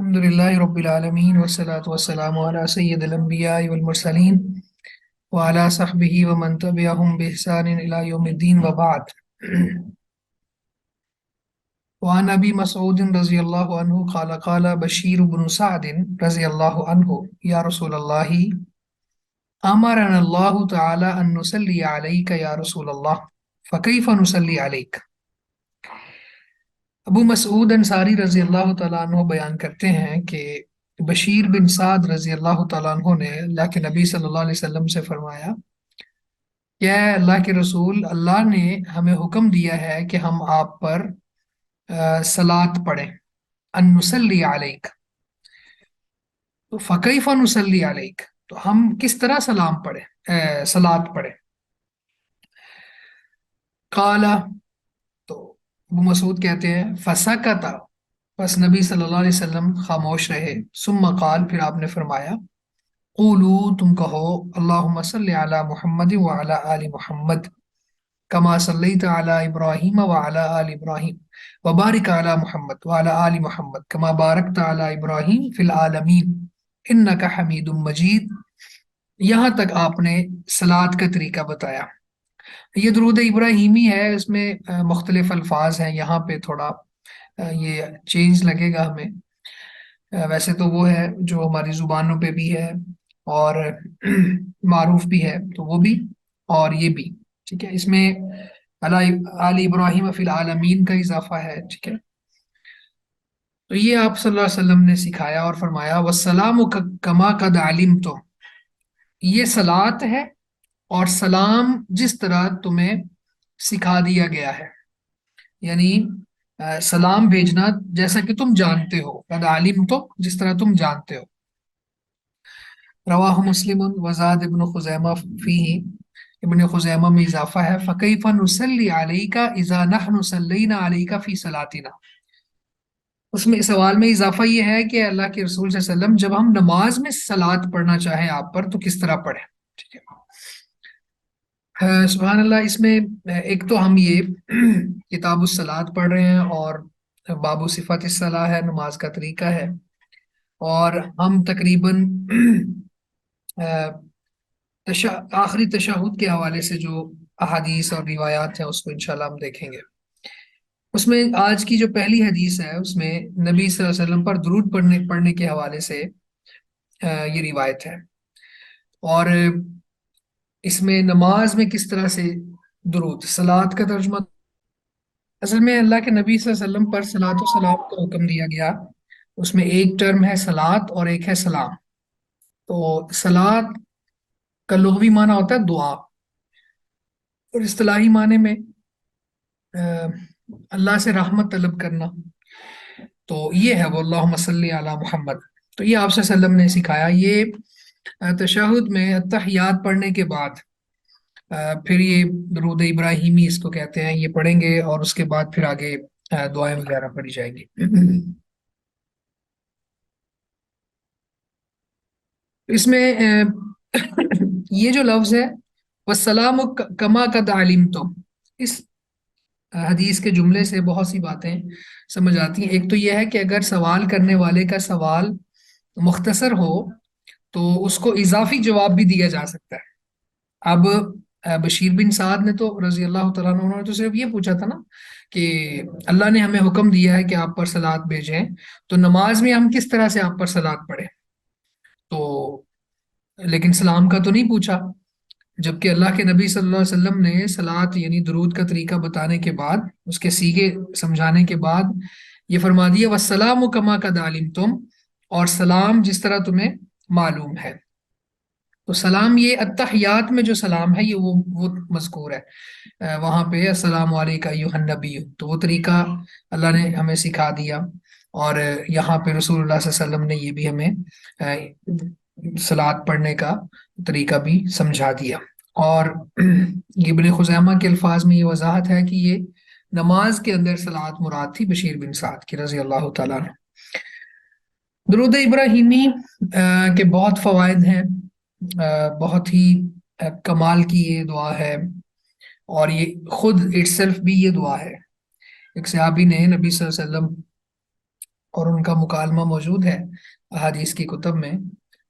الحمد لله رب العالمين والصلاة والسلام على سيد الأنبياء والمرسلين وعلى صحبه ومن تبعهم بإحسان إلى يوم الدين وبعد. وعن أبي مسعود رضي الله عنه قال قال بشير بن سعد رضي الله عنه يا رسول الله أمرنا الله تعالى أن نصلي عليك يا رسول الله فكيف نصلي عليك. ابو مسعود انصاری رضی اللہ تعالیٰ عنہ بیان کرتے ہیں کہ بشیر بن سعد رضی اللہ تعالیٰ عنہ نے اللہ کے نبی صلی اللہ علیہ وسلم سے فرمایا کہ اے اللہ کے رسول، اللہ نے ہمیں حکم دیا ہے کہ ہم آپ پر صلات پڑھیں، ان نصلی علیک، تو فکیف نصلی علیک، تو ہم کس طرح سلام پڑھیں، صلات پڑھیں. قال، تو ابو مسعود کہتے ہیں فسکت، بس نبی صلی اللہ علیہ وسلم خاموش رہے. ثم قال، پھر آپ نے فرمایا قولو، تم کہو اللہم صلی علی محمد وعلی آل محمد کما صلیت علی ابراہیم وعلی آل ابراہیم وبارک علی محمد وعلی آل محمد کما بارکت علی ابراہیم فی العالمین انک حمید مجید. یہاں تک آپ نے صلات کا طریقہ بتایا. یہ درود ابراہیمی ہے، اس میں مختلف الفاظ ہیں. یہاں پہ تھوڑا یہ چینج لگے گا ہمیں. ویسے تو وہ ہے جو ہماری زبانوں پہ بھی ہے اور معروف بھی ہے، تو وہ بھی اور یہ بھی ٹھیک ہے. اس میں آل ابراہیم فی العالمین کا اضافہ ہے. ٹھیک ہے، تو یہ آپ صلی اللہ علیہ وسلم نے سکھایا اور فرمایا والسلام کما قد علمتم، یہ صلات ہے اور سلام جس طرح تمہیں سکھا دیا گیا ہے، یعنی سلام بھیجنا جیسا کہ تم جانتے ہو. قد علمتم، جس طرح تم جانتے ہو. رواہ مسلم وزاد ابن خزیمہ فیہ، ابن خزیمہ میں اضافہ ہے فکیف نصلی علیک اذا نحن صلینا علیک فی صلاتنا. اس میں سوال میں اضافہ یہ ہے کہ اللہ کے رسول صلی اللہ علیہ وسلم جب ہم نماز میں صلات پڑھنا چاہیں آپ پر تو کس طرح پڑھیں. ٹھیک ہے، سبحان اللہ. اس میں ایک تو ہم یہ کتاب الصلاۃ پڑھ رہے ہیں اور باب صفات الصلاۃ ہے، نماز کا طریقہ ہے، اور ہم تقریباً آخری تشہد کے حوالے سے جو احادیث اور روایات ہیں اس کو انشاءاللہ ہم دیکھیں گے. اس میں آج کی جو پہلی حدیث ہے اس میں نبی صلی اللہ علیہ وسلم پر درود پڑھنے کے حوالے سے یہ روایت ہے، اور اس میں نماز میں کس طرح سے درود، صلات کا ترجمہ. اصل میں اللہ کے نبی صلی اللہ علیہ وسلم پر صلات و سلام کا حکم دیا گیا. اس میں ایک ٹرم ہے صلات اور ایک ہے سلام. تو صلات کا لغوی معنی ہوتا ہے دعا، اور اصطلاحی معنی میں اللہ سے رحمت طلب کرنا. تو یہ ہے وہ اللہم صلی علی محمد. تو یہ آپ صلی اللہ علیہ وسلم نے سکھایا. یہ تشہد میں التحیات پڑھنے کے بعد پھر یہ درود ابراہیمی اس کو کہتے ہیں، یہ پڑھیں گے اور اس کے بعد پھر آگے دعائیں وغیرہ پڑھی جائیں گی. اس میں یہ جو لفظ ہے والسلام کما قد علمتم، اس حدیث کے جملے سے بہت سی باتیں سمجھ آتی ہیں. ایک تو یہ ہے کہ اگر سوال کرنے والے کا سوال مختصر ہو تو اس کو اضافی جواب بھی دیا جا سکتا ہے. اب بشیر بن سعد نے تو رضی اللہ تعالیٰ عنہ، انہوں نے تو صرف یہ پوچھا تھا نا کہ اللہ نے ہمیں حکم دیا ہے کہ آپ پر صلات بھیجیں، تو نماز میں ہم کس طرح سے آپ پر صلات پڑھیں. تو لیکن سلام کا تو نہیں پوچھا، جبکہ اللہ کے نبی صلی اللہ علیہ وسلم نے صلات یعنی درود کا طریقہ بتانے کے بعد، اس کے سیغے سمجھانے کے بعد یہ فرما دیا والسلام کما قد علمتم، اور سلام جس طرح تمہیں معلوم ہے. تو سلام یہ التحیات میں جو سلام ہے یہ وہ مذکور ہے وہاں پہ السلام علیکم ایھا النبی، تو وہ طریقہ اللہ نے ہمیں سکھا دیا. اور یہاں پہ رسول اللہ صلی اللہ علیہ وسلم نے یہ بھی ہمیں صلات پڑھنے کا طریقہ بھی سمجھا دیا. اور ابن خزیمہ کے الفاظ میں یہ وضاحت ہے کہ یہ نماز کے اندر صلات مراد تھی بشیر بن سعد کی رضی اللہ تعالیٰ عنہ. درود ابراہیمی کے بہت فوائد ہیں، بہت ہی کمال کی یہ دعا ہے، اور یہ خود اٹ سیلف بھی یہ دعا ہے. ایک صحابی نے نبی صلی اللہ علیہ وسلم اور ان کا مکالمہ موجود ہے احادیث کی کتب میں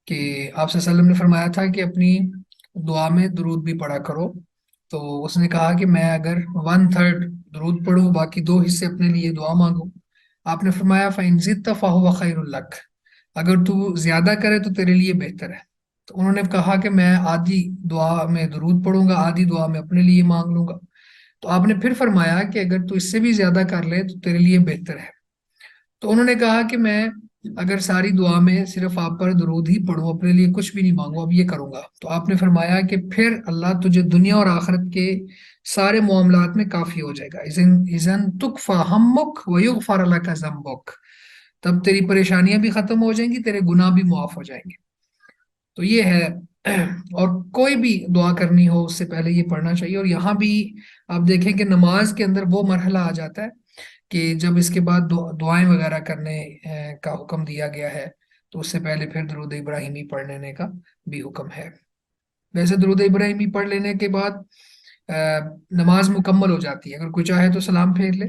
کہ آپ صلی اللہ علیہ وسلم نے فرمایا تھا کہ اپنی دعا میں درود بھی پڑھا کرو. تو اس نے کہا کہ میں اگر 1/3 درود پڑھوں، باقی 2 حصے اپنے لیے دعا مانگوں. آپ نے فرمایا فَإِن زِدْتَ فَهُوَ خَيْرٌ لَكَ، اگر تو زیادہ کرے تو تیرے لیے بہتر ہے. تو انہوں نے کہا کہ میں آدھی دعا میں درود پڑھوں گا، آدھی دعا میں اپنے لیے مانگ لوں گا. تو آپ نے پھر فرمایا کہ اگر تو اس سے بھی زیادہ کر لے تو تیرے لیے بہتر ہے. تو انہوں نے کہا کہ میں اگر ساری دعا میں صرف آپ پر درود ہی پڑھوں، اپنے لیے کچھ بھی نہیں مانگوں، اب یہ کروں گا. تو آپ نے فرمایا کہ پھر اللہ تجھے دنیا اور آخرت کے سارے معاملات میں کافی ہو جائے گا. اذن تکفی ہمک ویغفر لک ذنبک، تب تیری پریشانیاں بھی ختم ہو جائیں گی، تیرے گناہ بھی معاف ہو جائیں گے. تو یہ ہے. اور کوئی بھی دعا کرنی ہو اس سے پہلے یہ پڑھنا چاہیے. اور یہاں بھی آپ دیکھیں کہ نماز کے اندر وہ مرحلہ آ جاتا ہے کہ جب اس کے بعد دعائیں وغیرہ کرنے کا حکم دیا گیا ہے، تو اس سے پہلے پھر درود ابراہیمی پڑھ لینے کا بھی حکم ہے. ویسے درود ابراہیمی پڑھ لینے کے بعد نماز مکمل ہو جاتی ہے. اگر کوئی چاہے تو سلام پھیر لے،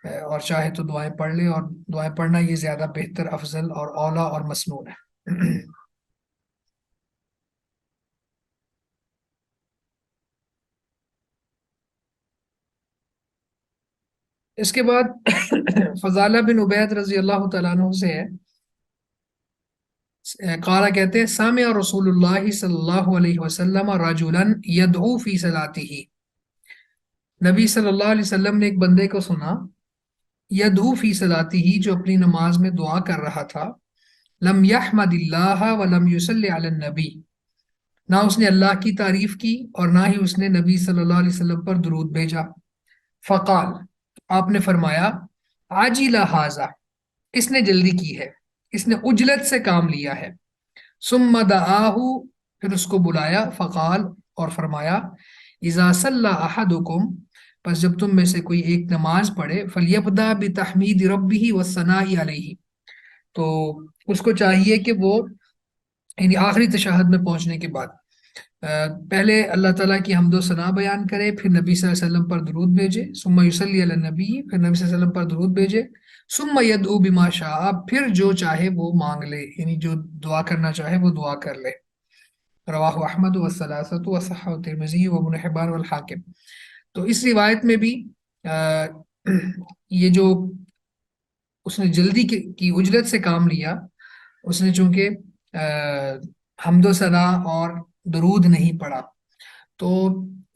اور چاہے تو دعائیں پڑھ لے. اور دعائیں پڑھنا یہ زیادہ بہتر، افضل اور اولیٰ اور مسنون ہے. اس کے بعد فضالہ بن عبید رضی اللہ تعالیٰ عنہ سے ہے، قال کہتے ہیں سامع رسول اللہ صلی اللہ علیہ وسلم رجلا یدعو فی صلاتہ، نبی صلی اللہ علیہ وسلم نے ایک بندے کو سنا یدعو فی صلاتہ، جو اپنی نماز میں دعا کر رہا تھا. لم یحمد اللہ ولم یصلی علی النبی، نہ اس نے اللہ کی تعریف کی اور نہ ہی اس نے نبی صلی اللہ علیہ وسلم پر درود بھیجا. فقال، آپ نے فرمایا عاجل ھذا، اس نے جلدی کی ہے، اس نے عجلت سے کام لیا ہے. ثم دعاہ، پھر اس کو بلایا. فقال، اور فرمایا اذا صلی احدکم، پس جب تم میں سے کوئی ایک نماز پڑھے فلیبدا بتحمید ربہ والثناء علیہ، تو اس کو چاہیے کہ وہ یعنی آخری تشہد میں پہنچنے کے بعد پہلے اللہ تعالیٰ کی حمد و ثنا بیان کرے، پھر نبی صلی اللہ علیہ وسلم پر درود بھیجے. ثم یصلی علی النبی، پھر نبی صلی اللہ علیہ وسلم پر درود بھیجے. ثم یدعو بما شاء، پھر جو چاہے وہ مانگ لے، یعنی جو دعا کرنا چاہے وہ دعا کر لے. رواہ احمد والثلاثۃ وصححہ الترمذی وابن حبان والحاکم. تو اس روایت میں بھی یہ جو اس نے جلدی کی اجرت سے کام لیا، اس نے چونکہ حمد و ثنا اور درود نہیں پڑھا، تو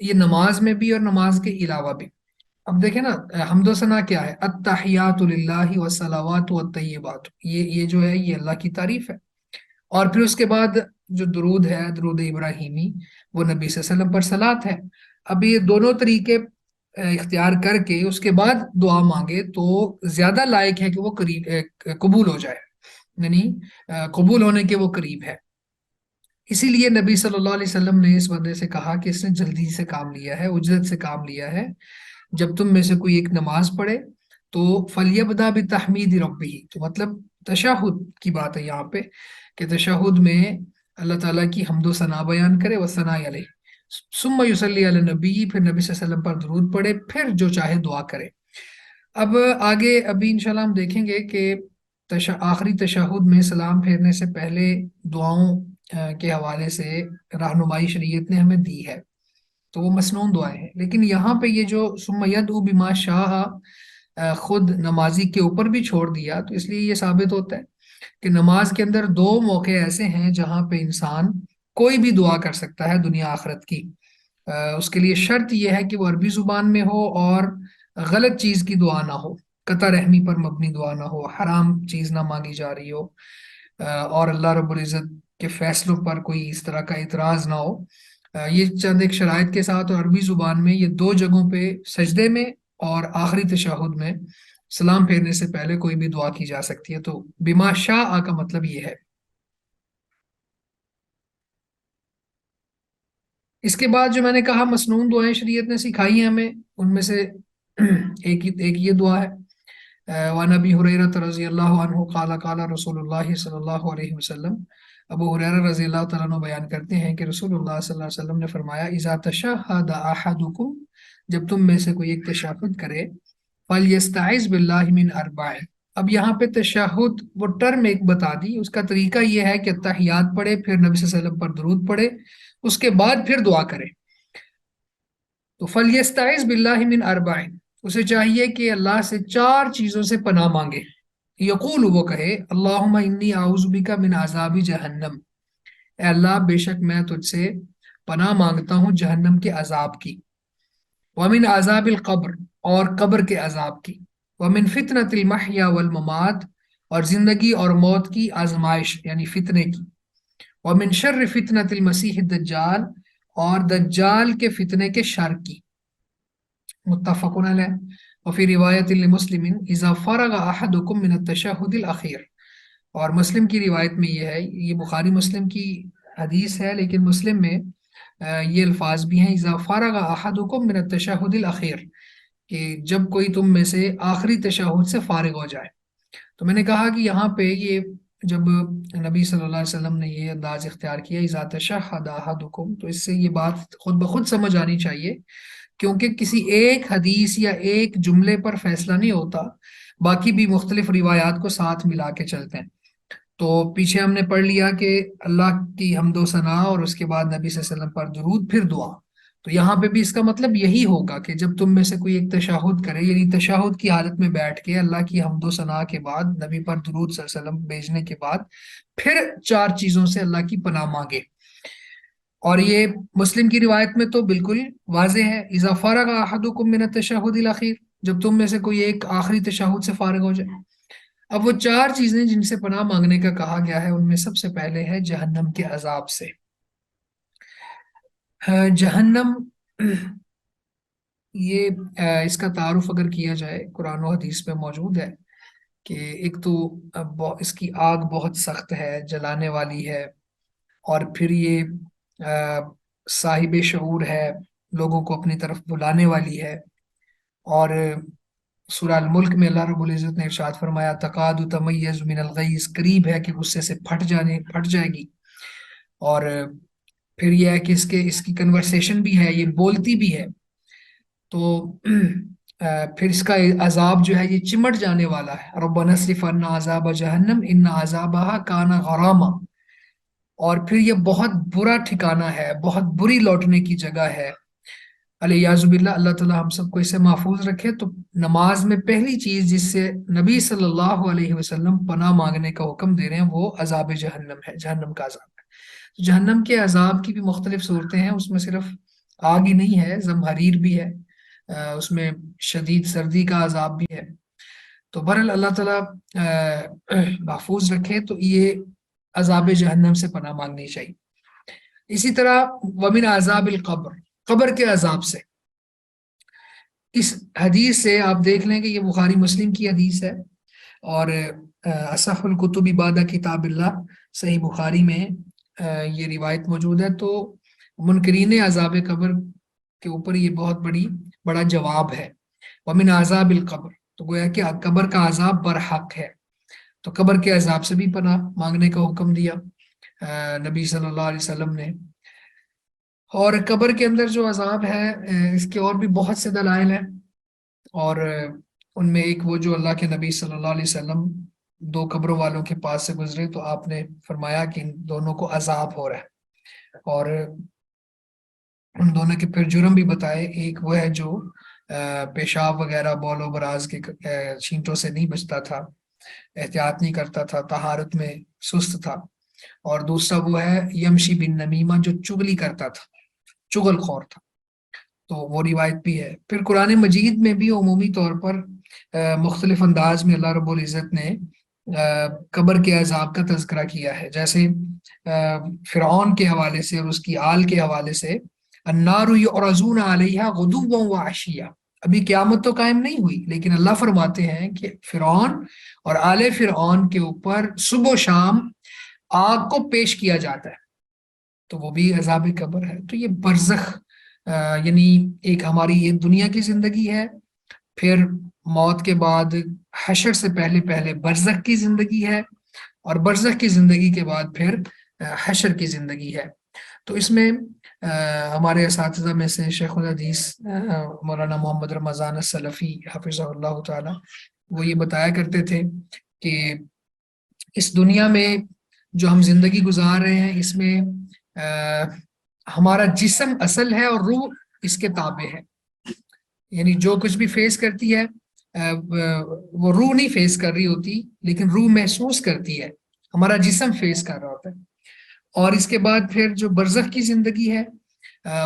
یہ نماز میں بھی اور نماز کے علاوہ بھی. اب دیکھیں نا، حمد و ثنا کیا ہے؟ التحیات للہ والصلوات والطیبات، یہ جو ہے یہ اللہ کی تعریف ہے. اور پھر اس کے بعد جو درود ہے، درود ابراہیمی، وہ نبی صلی اللہ علیہ وسلم پر صلات ہے. اب یہ دونوں طریقے اختیار کر کے اس کے بعد دعا مانگے تو زیادہ لائق ہے کہ وہ قریب قبول ہو جائے، یعنی قبول ہونے کے وہ قریب ہے. اسی لیے نبی صلی اللہ علیہ وسلم نے اس بندے سے کہا کہ اس نے جلدی سے کام لیا ہے، اجرت سے کام لیا ہے. جب تم میں سے کوئی ایک نماز پڑھے تو فلیبدا بتحمید ربہ، تو مطلب تشہد کی بات ہے یہاں پہ کہ تشہد میں اللہ تعالیٰ کی حمد و ثنا بیان کرے، وثناء علیہ. ثم یصلی علی النبی، پھر نبی صلی اللہ علیہ وسلم پر درود پڑھے، پھر جو چاہے دعا کرے. اب آگے ابھی انشاءاللہ ہم دیکھیں گے کہ آخری تشہد میں سلام پھیرنے سے پہلے دعاؤں کے حوالے سے رہنمائی شریعت نے ہمیں دی ہے، تو وہ مسنون دعائیں ہیں. لیکن یہاں پہ یہ جو ثم یدعو بما شاء خود نمازی کے اوپر بھی چھوڑ دیا، تو اس لیے یہ ثابت ہوتا ہے کہ نماز کے اندر 2 موقع ایسے ہیں جہاں پہ انسان کوئی بھی دعا کر سکتا ہے دنیا آخرت کی. اس کے لیے شرط یہ ہے کہ وہ عربی زبان میں ہو اور غلط چیز کی دعا نہ ہو، قطع رحمی پر مبنی دعا نہ ہو، حرام چیز نہ مانگی جا رہی ہو، اور اللہ رب العزت کے فیصلوں پر کوئی اس طرح کا اعتراض نہ ہو. یہ چند ایک شرائط کے ساتھ، اور عربی زبان میں یہ 2 جگہوں پہ سجدے میں اور آخری تشہد میں سلام پھیرنے سے پہلے کوئی بھی دعا کی جا سکتی ہے. تو بما شاء کا مطلب یہ ہے. اس کے بعد جو میں نے کہا مسنون دعائیں شریعت نے سکھائی ہیں ہمیں، ان میں سے ایک یہ دعا ہے. وعن ابی ہریرہ رضی اللہ عنہ قال قال رسول اللہ صلی اللہ علیہ وسلم، ابو ہریرہ رضی اللہ تعالیٰ عنہ بیان کرتے ہیں کہ رسول اللہ صلی اللہ علیہ وسلم نے فرمایا اذا تشہد احدکم، جب تم میں سے کوئی ایک تشہد کرے، فلیستعذ باللہ من اربع، اب یہاں پہ تشہد وہ ٹرم ایک بتا دی، اس کا طریقہ یہ ہے کہ اتحیات پڑھے، پھر نبی صلی اللہ علیہ وسلم پر درود پڑھے، اس کے بعد پھر دعا کرے۔ تو فَلْيَسْتَعِذْ بِاللَّهِ مِنْ أَرْبَعٍ، اسے چاہیے کہ اللہ سے 4 چیزوں سے پناہ مانگے۔ یقول، وہ کہے، اللہم انی اعوذ بک من عذاب جہنم، اے اللہ بے شک میں تجھ سے پناہ مانگتا ہوں جہنم کے عذاب کی، ومن عذاب القبر، اور قبر کے عذاب کی، ومن فتنۃ المحیا والممات، اور زندگی اور موت کی آزمائش یعنی فتنے کی، ومن شر فتنۃ المسیح الدجال، اور دجال کے فتنے کے شر کی۔ متفق علیہ۔ وفی روایت لمسلم اذا فرغ احدکم من التشہد الاخیر، اور مسلم کی روایت میں یہ ہے، یہ بخاری مسلم کی حدیث ہے لیکن مسلم میں یہ الفاظ بھی ہیں، اذا فرغ احدکم من التشہد الاخیر، کہ جب کوئی تم میں سے آخری تشہد سے فارغ ہو جائے۔ تو میں نے کہا کہ یہاں پہ یہ جب نبی صلی اللہ علیہ وسلم نے یہ انداز اختیار کیا اذا تشہد احدکم، تو اس سے یہ بات خود بخود سمجھ آنی چاہیے، کیونکہ کسی ایک حدیث یا ایک جملے پر فیصلہ نہیں ہوتا، باقی بھی مختلف روایات کو ساتھ ملا کے چلتے ہیں۔ تو پیچھے ہم نے پڑھ لیا کہ اللہ کی حمد و ثنا اور اس کے بعد نبی صلی اللہ علیہ وسلم پر درود پھر دعا، تو یہاں پہ بھی اس کا مطلب یہی ہوگا کہ جب تم میں سے کوئی ایک تشہد کرے، یعنی تشہد کی حالت میں بیٹھ کے اللہ کی حمد و ثنا کے بعد نبی پر درود صلی اللہ علیہ وسلم بھیجنے کے بعد پھر 4 چیزوں سے اللہ کی پناہ مانگے۔ اور یہ مسلم کی روایت میں تو بالکل واضح ہے، اذا فرغ احدکم من التشہد الاخیر، جب تم میں سے کوئی ایک آخری تشہد سے فارغ ہو جائے۔ اب وہ 4 چیزیں جن سے پناہ مانگنے کا کہا گیا ہے، ان میں سب سے پہلے ہے جہنم کے عذاب سے۔ جہنم، یہ اس کا تعارف اگر کیا جائے قرآن و حدیث میں موجود ہے کہ ایک تو اس کی آگ بہت سخت ہے، جلانے والی ہے، اور پھر یہ صاحب شعور ہے، لوگوں کو اپنی طرف بلانے والی ہے۔ اور سورہ الملک میں اللہ رب العزت نے ارشاد فرمایا تقاد تمیز من الغیظ، قریب ہے کہ غصے سے پھٹ جائے گی۔ اور پھر یہ ہے کہ اس کی کنورسیشن بھی ہے، یہ بولتی بھی ہے۔ تو پھر اس کا عذاب جو ہے یہ چمٹ جانے والا ہے، ربنا اصرف عنا عذاب جہنم ان عذابها کان غراما، اور پھر یہ بہت برا ٹھکانہ ہے، بہت بری لوٹنے کی جگہ ہے۔ الیاذ باللہ، اللہ تعالیٰ ہم سب کو اسے محفوظ رکھے۔ تو نماز میں پہلی چیز جس سے نبی صلی اللہ علیہ وسلم پناہ مانگنے کا حکم دے رہے ہیں وہ عذاب جہنم ہے، جہنم کا عذاب ہے۔ جہنم کے عذاب کی بھی مختلف صورتیں ہیں، اس میں صرف آگ ہی نہیں ہے، زمہریر بھی ہے، اس میں شدید سردی کا عذاب بھی ہے۔ تو بہرحال اللہ تعالیٰ محفوظ رکھے، تو یہ عذاب جہنم سے پناہ مانگنی چاہیے۔ اسی طرح ومن عذاب القبر، قبر کے عذاب سے۔ اس حدیث سے آپ دیکھ لیں کہ یہ بخاری مسلم کی حدیث ہے، اور اصح الکتب بعد کتاب اللہ، صحیح بخاری میں یہ روایت موجود ہے۔ تو منکرین عذاب قبر کے اوپر یہ بہت بڑا جواب ہے، ومن عذاب القبر، تو گویا کہ قبر کا عذاب برحق ہے، تو قبر کے عذاب سے بھی پناہ مانگنے کا حکم دیا نبی صلی اللہ علیہ وسلم نے۔ اور قبر کے اندر جو عذاب ہے اس کے اور بھی بہت سے دلائل ہیں، اور ان میں ایک وہ جو اللہ کے نبی صلی اللہ علیہ وسلم 2 قبروں والوں کے پاس سے گزرے تو آپ نے فرمایا کہ ان دونوں کو عذاب ہو رہا ہے، اور ان دونوں کے پھر جرم بھی بتائے۔ ایک وہ ہے جو پیشاب وغیرہ بول و براز کے چھینٹوں سے نہیں بچتا تھا، احتیاط نہیں کرتا تھا، طہارت میں سست تھا، اور دوسرا وہ ہے یمشی بن نمیمہ، جو چغلی کرتا تھا، چغل خور تھا، تو وہ روایت بھی ہے۔ پھر قرآن مجید میں بھی عمومی طور پر مختلف انداز میں اللہ رب العزت نے قبر کے عذاب کا تذکرہ کیا ہے، جیسے فرعون کے حوالے سے اور اس کی آل کے حوالے سے النار یعرضون علیہا غدوا وعشیا، ابھی قیامت تو قائم نہیں ہوئی لیکن اللہ فرماتے ہیں کہ فرعون اور آل فرعون کے اوپر صبح و شام آگ کو پیش کیا جاتا ہے، تو وہ بھی عذاب قبر ہے۔ تو یہ برزخ یعنی ایک ہماری یہ دنیا کی زندگی ہے، پھر موت کے بعد حشر سے پہلے برزخ کی زندگی ہے، اور برزخ کی زندگی کے بعد پھر حشر کی زندگی ہے۔ تو اس میں ہمارے اساتذہ میں سے شیخ الحدیث مولانا محمد رمضان السلفی حفظہ اللہ تعالی، وہ یہ بتایا کرتے تھے کہ اس دنیا میں جو ہم زندگی گزار رہے ہیں اس میں ہمارا جسم اصل ہے اور روح اس کے تابع ہے. یعنی جو کچھ بھی فیس کرتی ہے وہ روح نہیں فیس کر رہی ہوتی، لیکن روح محسوس کرتی ہے، ہمارا جسم فیس کر رہا ہوتا ہے. اور اس کے بعد پھر جو برزخ کی زندگی ہے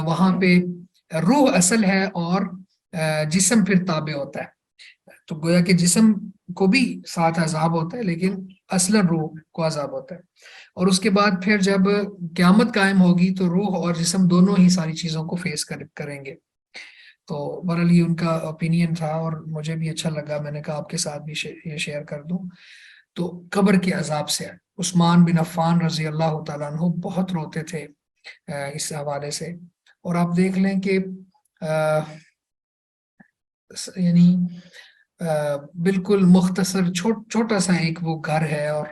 وہاں پہ روح اصل ہے اور جسم پھر تابع ہوتا ہے. تو گویا کہ جسم کو بھی ساتھ عذاب ہوتا ہے لیکن اصلا روح کو عذاب ہوتا ہے. اور اس کے بعد پھر جب قیامت قائم ہوگی تو روح اور جسم دونوں ہی ساری چیزوں کو فیس کریں گے. تو بہرحال یہ ان کا اوپینین تھا اور مجھے بھی اچھا لگا، میں نے کہا آپ کے ساتھ بھی یہ شیئر کر دوں. تو قبر کے عذاب سے عثمان بن عفان رضی اللہ تعالیٰ عنہ بہت روتے تھے اس حوالے سے. اور آپ دیکھ لیں کہ یعنی بالکل مختصر چھوٹا سا ایک وہ گھر ہے، اور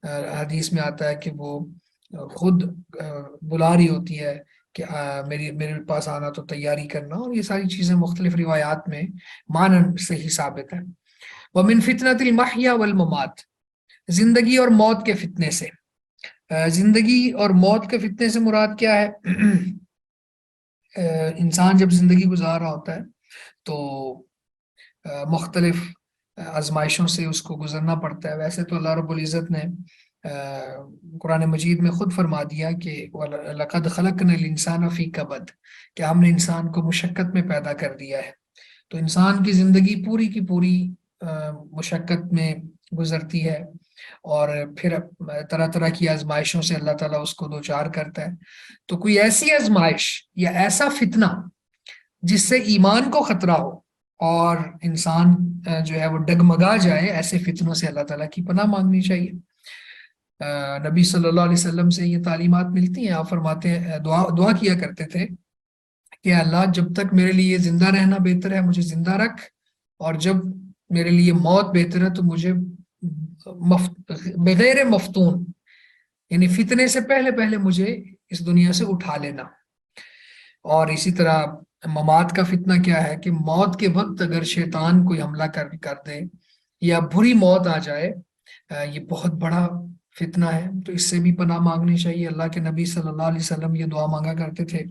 حدیث میں آتا ہے کہ وہ خود بلا رہی ہوتی ہے کہ میرے پاس آنا تو تیاری کرنا، اور یہ ساری چیزیں مختلف روایات میں معنی صحیح ثابت ہے. وَمِن فِتْنَةِ الْمَحْيَا وَالْمَمَاتِ، زندگی اور موت کے فتنے سے. زندگی اور موت کے فتنے سے مراد کیا ہے؟ انسان جب زندگی گزار رہا ہوتا ہے تو مختلف آزمائشوں سے اس کو گزرنا پڑتا ہے. ویسے تو اللہ رب العزت نے قرآن مجید میں خود فرما دیا کہ لَقَدْ خَلَقْنَا الْإِنسَانَ فِي كَبَدٍ، کہ ہم نے انسان کو مشقت میں پیدا کر دیا ہے. تو انسان کی زندگی پوری کی پوری مشقت میں گزرتی ہے، اور پھر طرح طرح کی آزمائشوں سے اللہ تعالیٰ اس کو دوچار کرتا ہے. تو کوئی ایسی آزمائش یا ایسا فتنہ جس سے ایمان کو خطرہ ہو اور انسان جو ہے وہ ڈگمگا جائے، ایسے فتنوں سے اللہ تعالیٰ کی پناہ مانگنی چاہیے. نبی صلی اللہ علیہ وسلم سے یہ تعلیمات ملتی ہیں. آپ فرماتے ہیں، دعا کیا کرتے تھے کہ اللہ جب تک میرے لیے زندہ رہنا بہتر ہے مجھے زندہ رکھ، اور جب میرے لیے موت بہتر ہے تو مجھے بغیر مفتون، یعنی فتنے سے پہلے مجھے اس دنیا سے اٹھا لینا. اور اسی طرح ممات کا فتنہ کیا ہے کہ موت کے وقت اگر شیطان کوئی حملہ کر دے یا بری موت آ جائے، یہ بہت بڑا فتنہ ہے. تو اس سے بھی پناہ مانگنی چاہیے. اللہ کے نبی صلی اللہ علیہ وسلم یہ دعا مانگا کرتے تھے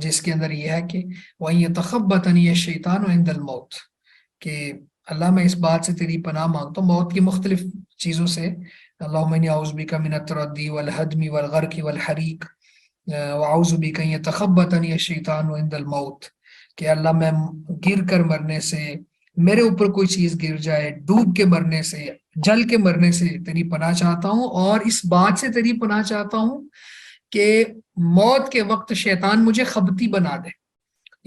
جس کے اندر یہ ہے کہ وَإِن يَتَخَبَّطَنِيَ الشَّيْطَانُ عِندَ الْمَوْتِ، کہ اللہ میں اس بات سے تیری پناہ مانگتا ہوں موت کی مختلف چیزوں سے. اللہم انی اعوذ بک من التردی والہدم والغرق والحریق واعوذ بک ان یتخبطنی الشیطان عند الموت، کہ اللہ میں گر کر مرنے سے، میرے اوپر کوئی چیز گر جائے، ڈوب کے مرنے سے، جل کے مرنے سے تیری پناہ چاہتا ہوں، اور اس بات سے تیری پناہ چاہتا ہوں کہ موت کے وقت شیطان مجھے خبتی بنا دے،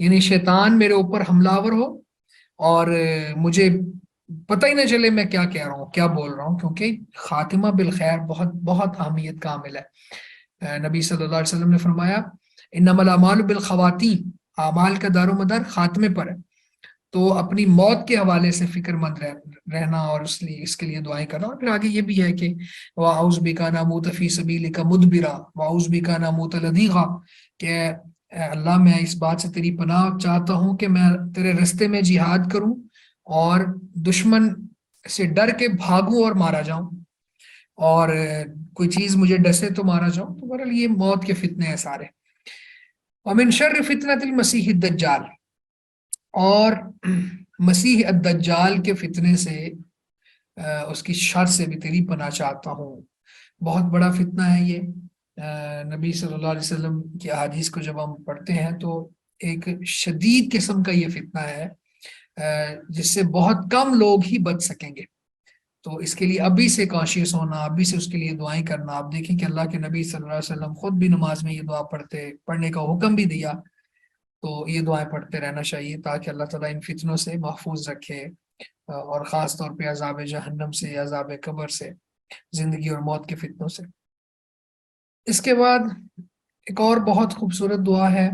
یعنی شیطان میرے اوپر حملہ آور ہو اور مجھے پتہ ہی نہ چلے میں کیا کہہ رہا ہوں، کیا بول رہا ہوں، کیونکہ خاتمہ بالخیر بہت بہت اہمیت کا عامل ہے. نبی صلی اللہ علیہ وسلم نے فرمایا انما الاعمال بالخواتیم، اعمال کا دار و مدار خاتمے پر ہے. تو اپنی موت کے حوالے سے فکر مند رہنا اور اس کے لیے دعائیں کرنا. اور پھر آگے یہ بھی ہے کہ وَأَعُوذُ بِكَ أَنْ أَمُوتَ فِي سَبِيلِكَ مُدْبِرًا وَأَعُوذُ بِكَ أَنْ أَمُوتَ لَذِيغًا، کہ اللہ میں اس بات سے تیری پناہ چاہتا ہوں کہ میں تیرے رستے میں جہاد کروں اور دشمن سے ڈر کے بھاگوں اور مارا جاؤں، اور کوئی چیز مجھے ڈسے تو مارا جاؤں. تو بہرحال یہ موت کے فتنے ہیں سارے. وَمِن شَرِّ فِتْنَةِ الْمَسِيحِ الدَّجَّالِ، اور مسیح الدجال کے فتنے سے، اس کی شر سے بھی تیری پناہ چاہتا ہوں. بہت بڑا فتنہ ہے یہ. نبی صلی اللہ علیہ وسلم کی احادیث کو جب ہم پڑھتے ہیں تو ایک شدید قسم کا یہ فتنہ ہے جس سے بہت کم لوگ ہی بچ سکیں گے. تو اس کے لیے ابھی سے کانشیس ہونا، ابھی سے اس کے لیے دعائیں کرنا. آپ دیکھیں کہ اللہ کے نبی صلی اللہ علیہ وسلم خود بھی نماز میں یہ دعا پڑھنے کا حکم بھی دیا. تو یہ دعائیں پڑھتے رہنا چاہیے تاکہ اللہ تعالیٰ ان فتنوں سے محفوظ رکھے، اور خاص طور پہ عذاب جہنم سے، عذاب قبر سے، زندگی اور موت کے فتنوں سے. اس کے بعد ایک اور بہت خوبصورت دعا ہے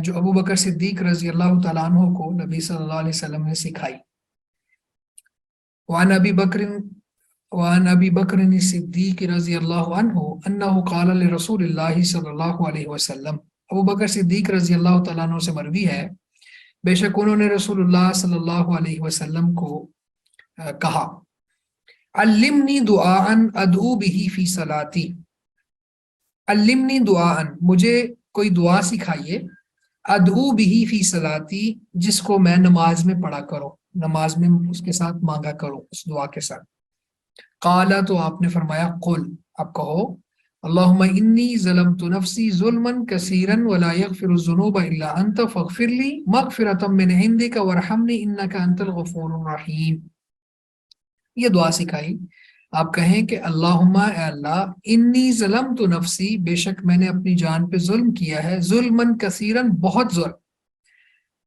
جو ابو بکر صدیق رضی اللہ تعالیٰ عنہ کو نبی صلی اللہ علیہ وسلم نے سکھائی. وعن ابی بکر صدیق رضی اللہ عنہ انہ قال لرسول اللہ صلی اللہ علیہ وسلم، ابو بکر صدیق رضی اللہ تعالیٰ عنہ سے مروی ہے بے شک انہوں نے رسول اللہ صلی اللہ علیہ وسلم کو کہا علمنی دعاء ادعو به فی صلاتی، علمنی دعاء، مجھے کوئی دعا سکھائیے، ادعو به فی صلاتی، جس کو میں نماز میں پڑھا کروں، نماز میں اس کے ساتھ مانگا کروں، اس دعا کے ساتھ۔ قال، تو آپ نے فرمایا قل، آپ کہو اللہم انی ظلمت نفسی ظلما کثیرا ولا یغفر الذنوب الا انت فاغفر لی مغفرۃ من عندک وارحمنی انک انت الغفور الرحیم۔ یہ دعا سکھائی، آپ کہیں کہ اللہم، اے اللہ، انی ظلمت نفسی، بے شک میں نے اپنی جان پہ ظلم کیا ہے، ظلما کثیرا، بہت ظلم،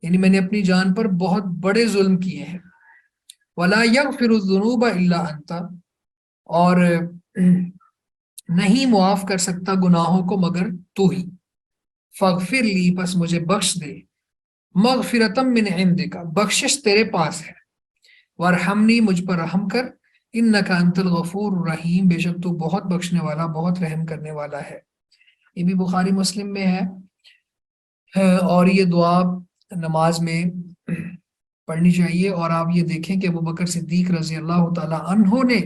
یعنی میں نے اپنی جان پر بہت بڑے ظلم کیے ہیں، ولا یغفر الذنوب الا انت، اور نہیں معاف کر سکتا گناہوں کو مگر تو ہی، فاغفر لی، پس مجھے بخش دے، مغفرتم من عندک، بخشش تیرے پاس ہے، وارحمنی، مجھ پر رحم کر، انک انت الغفور الرحیم، بے شک تو بہت بخشنے والا، بہت رحم کرنے والا ہے۔ یہ بھی بخاری مسلم میں ہے، اور یہ دعا نماز میں پڑھنی چاہیے۔ اور آپ یہ دیکھیں کہ ابوبکر صدیق رضی اللہ تعالی عنہ نے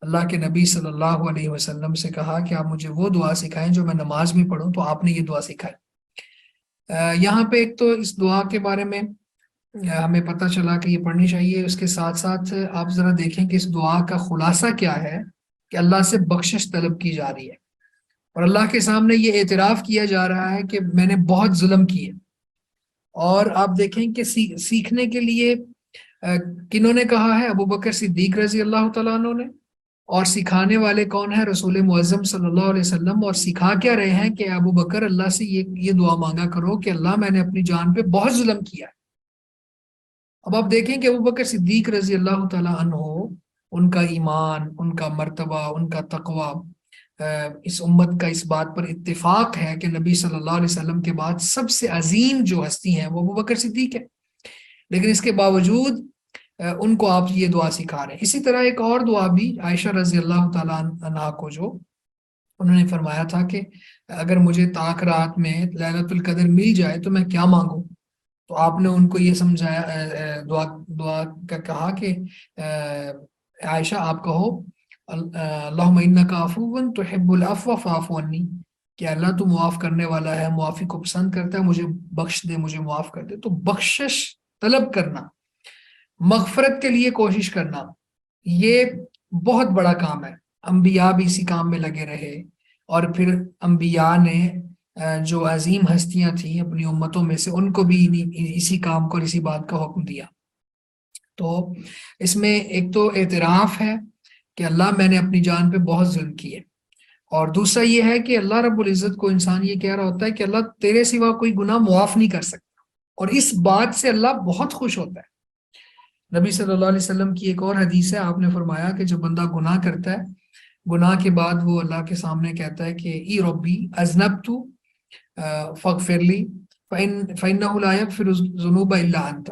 اللہ کے نبی صلی اللہ علیہ وسلم سے کہا کہ آپ مجھے وہ دعا سکھائیں جو میں نماز میں پڑھوں، تو آپ نے یہ دعا سکھائی۔ یہاں پہ ایک تو اس دعا کے بارے میں ہمیں پتہ چلا کہ یہ پڑھنی چاہیے، اس کے ساتھ ساتھ آپ ذرا دیکھیں کہ اس دعا کا خلاصہ کیا ہے، کہ اللہ سے بخشش طلب کی جا رہی ہے، اور اللہ کے سامنے یہ اعتراف کیا جا رہا ہے کہ میں نے بہت ظلم کیے۔ اور آپ دیکھیں کہ سیکھنے کے لیے کنہوں نے کہا ہے؟ ابوبکر صدیق رضی اللہ تعالیٰ عنہ نے، اور سکھانے والے کون ہیں؟ رسول معظم صلی اللہ علیہ وسلم۔ اور سکھا کیا رہے ہیں کہ ابو بکر اللہ سے یہ دعا مانگا کرو کہ اللہ میں نے اپنی جان پہ بہت ظلم کیا ہے۔ اب آپ دیکھیں کہ ابو بکر صدیق رضی اللہ تعالیٰ عنہ، ان کا ایمان، ان کا مرتبہ، ان کا تقوی، اس امت کا اس بات پر اتفاق ہے کہ نبی صلی اللہ علیہ وسلم کے بعد سب سے عظیم جو ہستی ہیں وہ ابو بکر صدیق ہے، لیکن اس کے باوجود ان کو آپ یہ دعا سکھا رہے ہیں۔ اسی طرح ایک اور دعا بھی عائشہ رضی اللہ تعالیٰ عنہا کو، جو انہوں نے فرمایا تھا کہ اگر مجھے طاق رات میں لیلۃ القدر مل جائے تو میں کیا مانگوں، تو آپ نے ان کو یہ سمجھایا، دعا کا کہا کہ عائشہ آپ کہو اللہم انک عفو تحب العفو فاعف عنی، کہ اللہ تو معاف کرنے والا ہے، معافی کو پسند کرتا ہے، مجھے بخش دے، مجھے معاف کر دے۔ تو بخشش طلب کرنا، مغفرت کے لیے کوشش کرنا، یہ بہت بڑا کام ہے۔ انبیاء بھی اسی کام میں لگے رہے، اور پھر انبیاء نے جو عظیم ہستیاں تھیں اپنی امتوں میں سے، ان کو بھی اسی کام کو اور اسی بات کا حکم دیا۔ تو اس میں ایک تو اعتراف ہے کہ اللہ میں نے اپنی جان پہ بہت ظلم کیے، اور دوسرا یہ ہے کہ اللہ رب العزت کو انسان یہ کہہ رہا ہوتا ہے کہ اللہ تیرے سوا کوئی گناہ معاف نہیں کر سکتا، اور اس بات سے اللہ بہت خوش ہوتا ہے۔ نبی صلی اللہ علیہ وسلم کی ایک اور حدیث ہے، آپ نے فرمایا کہ جب بندہ گناہ کرتا ہے، گناہ کے بعد وہ اللہ کے سامنے کہتا ہے کہ ای ربی اذنبت فاغفر لی فإنہ لا یغفر الذنوب الا انت،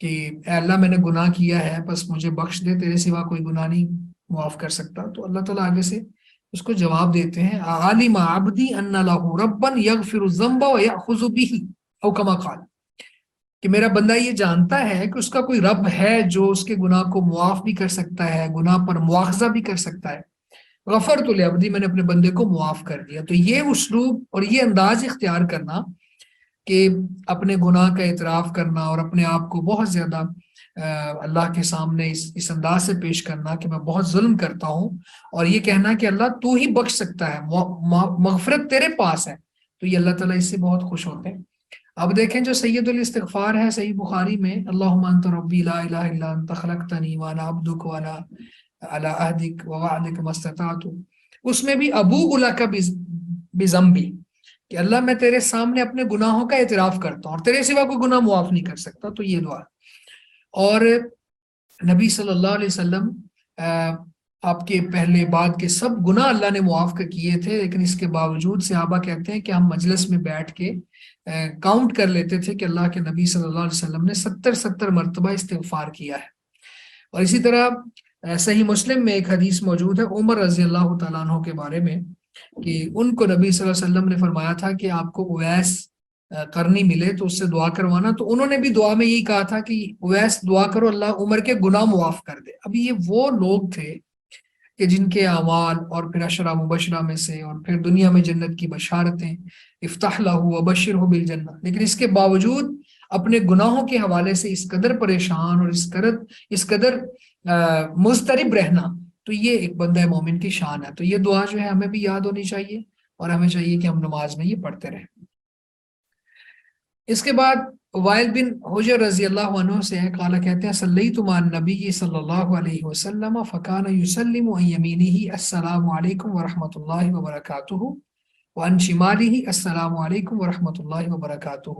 کہ اے اللہ میں نے گناہ کیا ہے، بس مجھے بخش دے، تیرے سوا کوئی گناہ نہیں معاف کر سکتا۔ تو اللہ تعالیٰ آگے سے اس کو جواب دیتے ہیں، عالم عبدی ان لہ ربا یغفر الذنب ویأخذ بہ، او کما قال، کہ میرا بندہ یہ جانتا ہے کہ اس کا کوئی رب ہے جو اس کے گناہ کو معاف بھی کر سکتا ہے، گناہ پر مواخذہ بھی کر سکتا ہے۔ غفرت لعبدی، میں نے اپنے بندے کو معاف کر دیا۔ تو یہ اسلوب اور یہ انداز اختیار کرنا کہ اپنے گناہ کا اعتراف کرنا اور اپنے آپ کو بہت زیادہ اللہ کے سامنے اس انداز سے پیش کرنا کہ میں بہت ظلم کرتا ہوں، اور یہ کہنا کہ اللہ تو ہی بخش سکتا ہے، مغفرت تیرے پاس ہے، تو یہ اللہ تعالیٰ اس سے بہت خوش ہوتے ہیں۔ اب دیکھیں جو سید الاستغفار ہے صحیح بخاری میں، اللہم انت ربی لا الہ الا انت خلقتنی وانا عبدک وانا علی عہدک ووعدک ما استطعت، اس میں بھی ابوء لک بذنبی، کہ اللہ میں تیرے سامنے اپنے گناہوں کا اعتراف کرتا ہوں، اور تیرے سوا کوئی گناہ معاف نہیں کر سکتا۔ تو یہ دعا، اور نبی صلی اللہ علیہ وسلم آپ کے پہلے بعد کے سب گناہ اللہ نے معاف کیے تھے، لیکن اس کے باوجود صحابہ کہتے ہیں کہ ہم مجلس میں بیٹھ کے کاؤنٹ کر لیتے تھے کہ اللہ کے نبی صلی اللہ علیہ وسلم نے 70 مرتبہ استغفار کیا ہے۔ اور اسی طرح صحیح مسلم میں ایک حدیث موجود ہے عمر رضی اللہ تعالیٰ عنہ کے بارے میں، کہ ان کو نبی صلی اللہ علیہ وسلم نے فرمایا تھا کہ آپ کو اویس کرنی ملے تو اس سے دعا کروانا. تو انہوں نے بھی دعا میں یہی کہا تھا کہ اویس دعا کرو اللہ عمر کے گناہ معاف کر دے. اب یہ وہ لوگ تھے کہ جن کے اعمال اور پھر عشرہ مبشرہ میں سے اور پھر دنیا میں جنت کی بشارتیں افتح لہ وبشرہ بالجنہ، لیکن اس کے باوجود اپنے گناہوں کے حوالے سے اس قدر پریشان اور اس قدر مضطرب رہنا، تو یہ ایک بندہ مومن کی شان ہے. تو یہ دعا جو ہے ہمیں بھی یاد ہونی چاہیے اور ہمیں چاہیے کہ ہم نماز میں یہ پڑھتے رہیں. اس کے بعد وائل بن حجر رضی اللہ عنہ سے ہے، قال کہتے ہیں صلیت مع النبی صلی اللہ علیہ وسلم فکان یسلم عن یمینہ السلام علیکم ورحمۃ اللہ وبرکاتہ وعن شمالہ السلام علیکم ورحمۃ اللہ وبرکاتہ.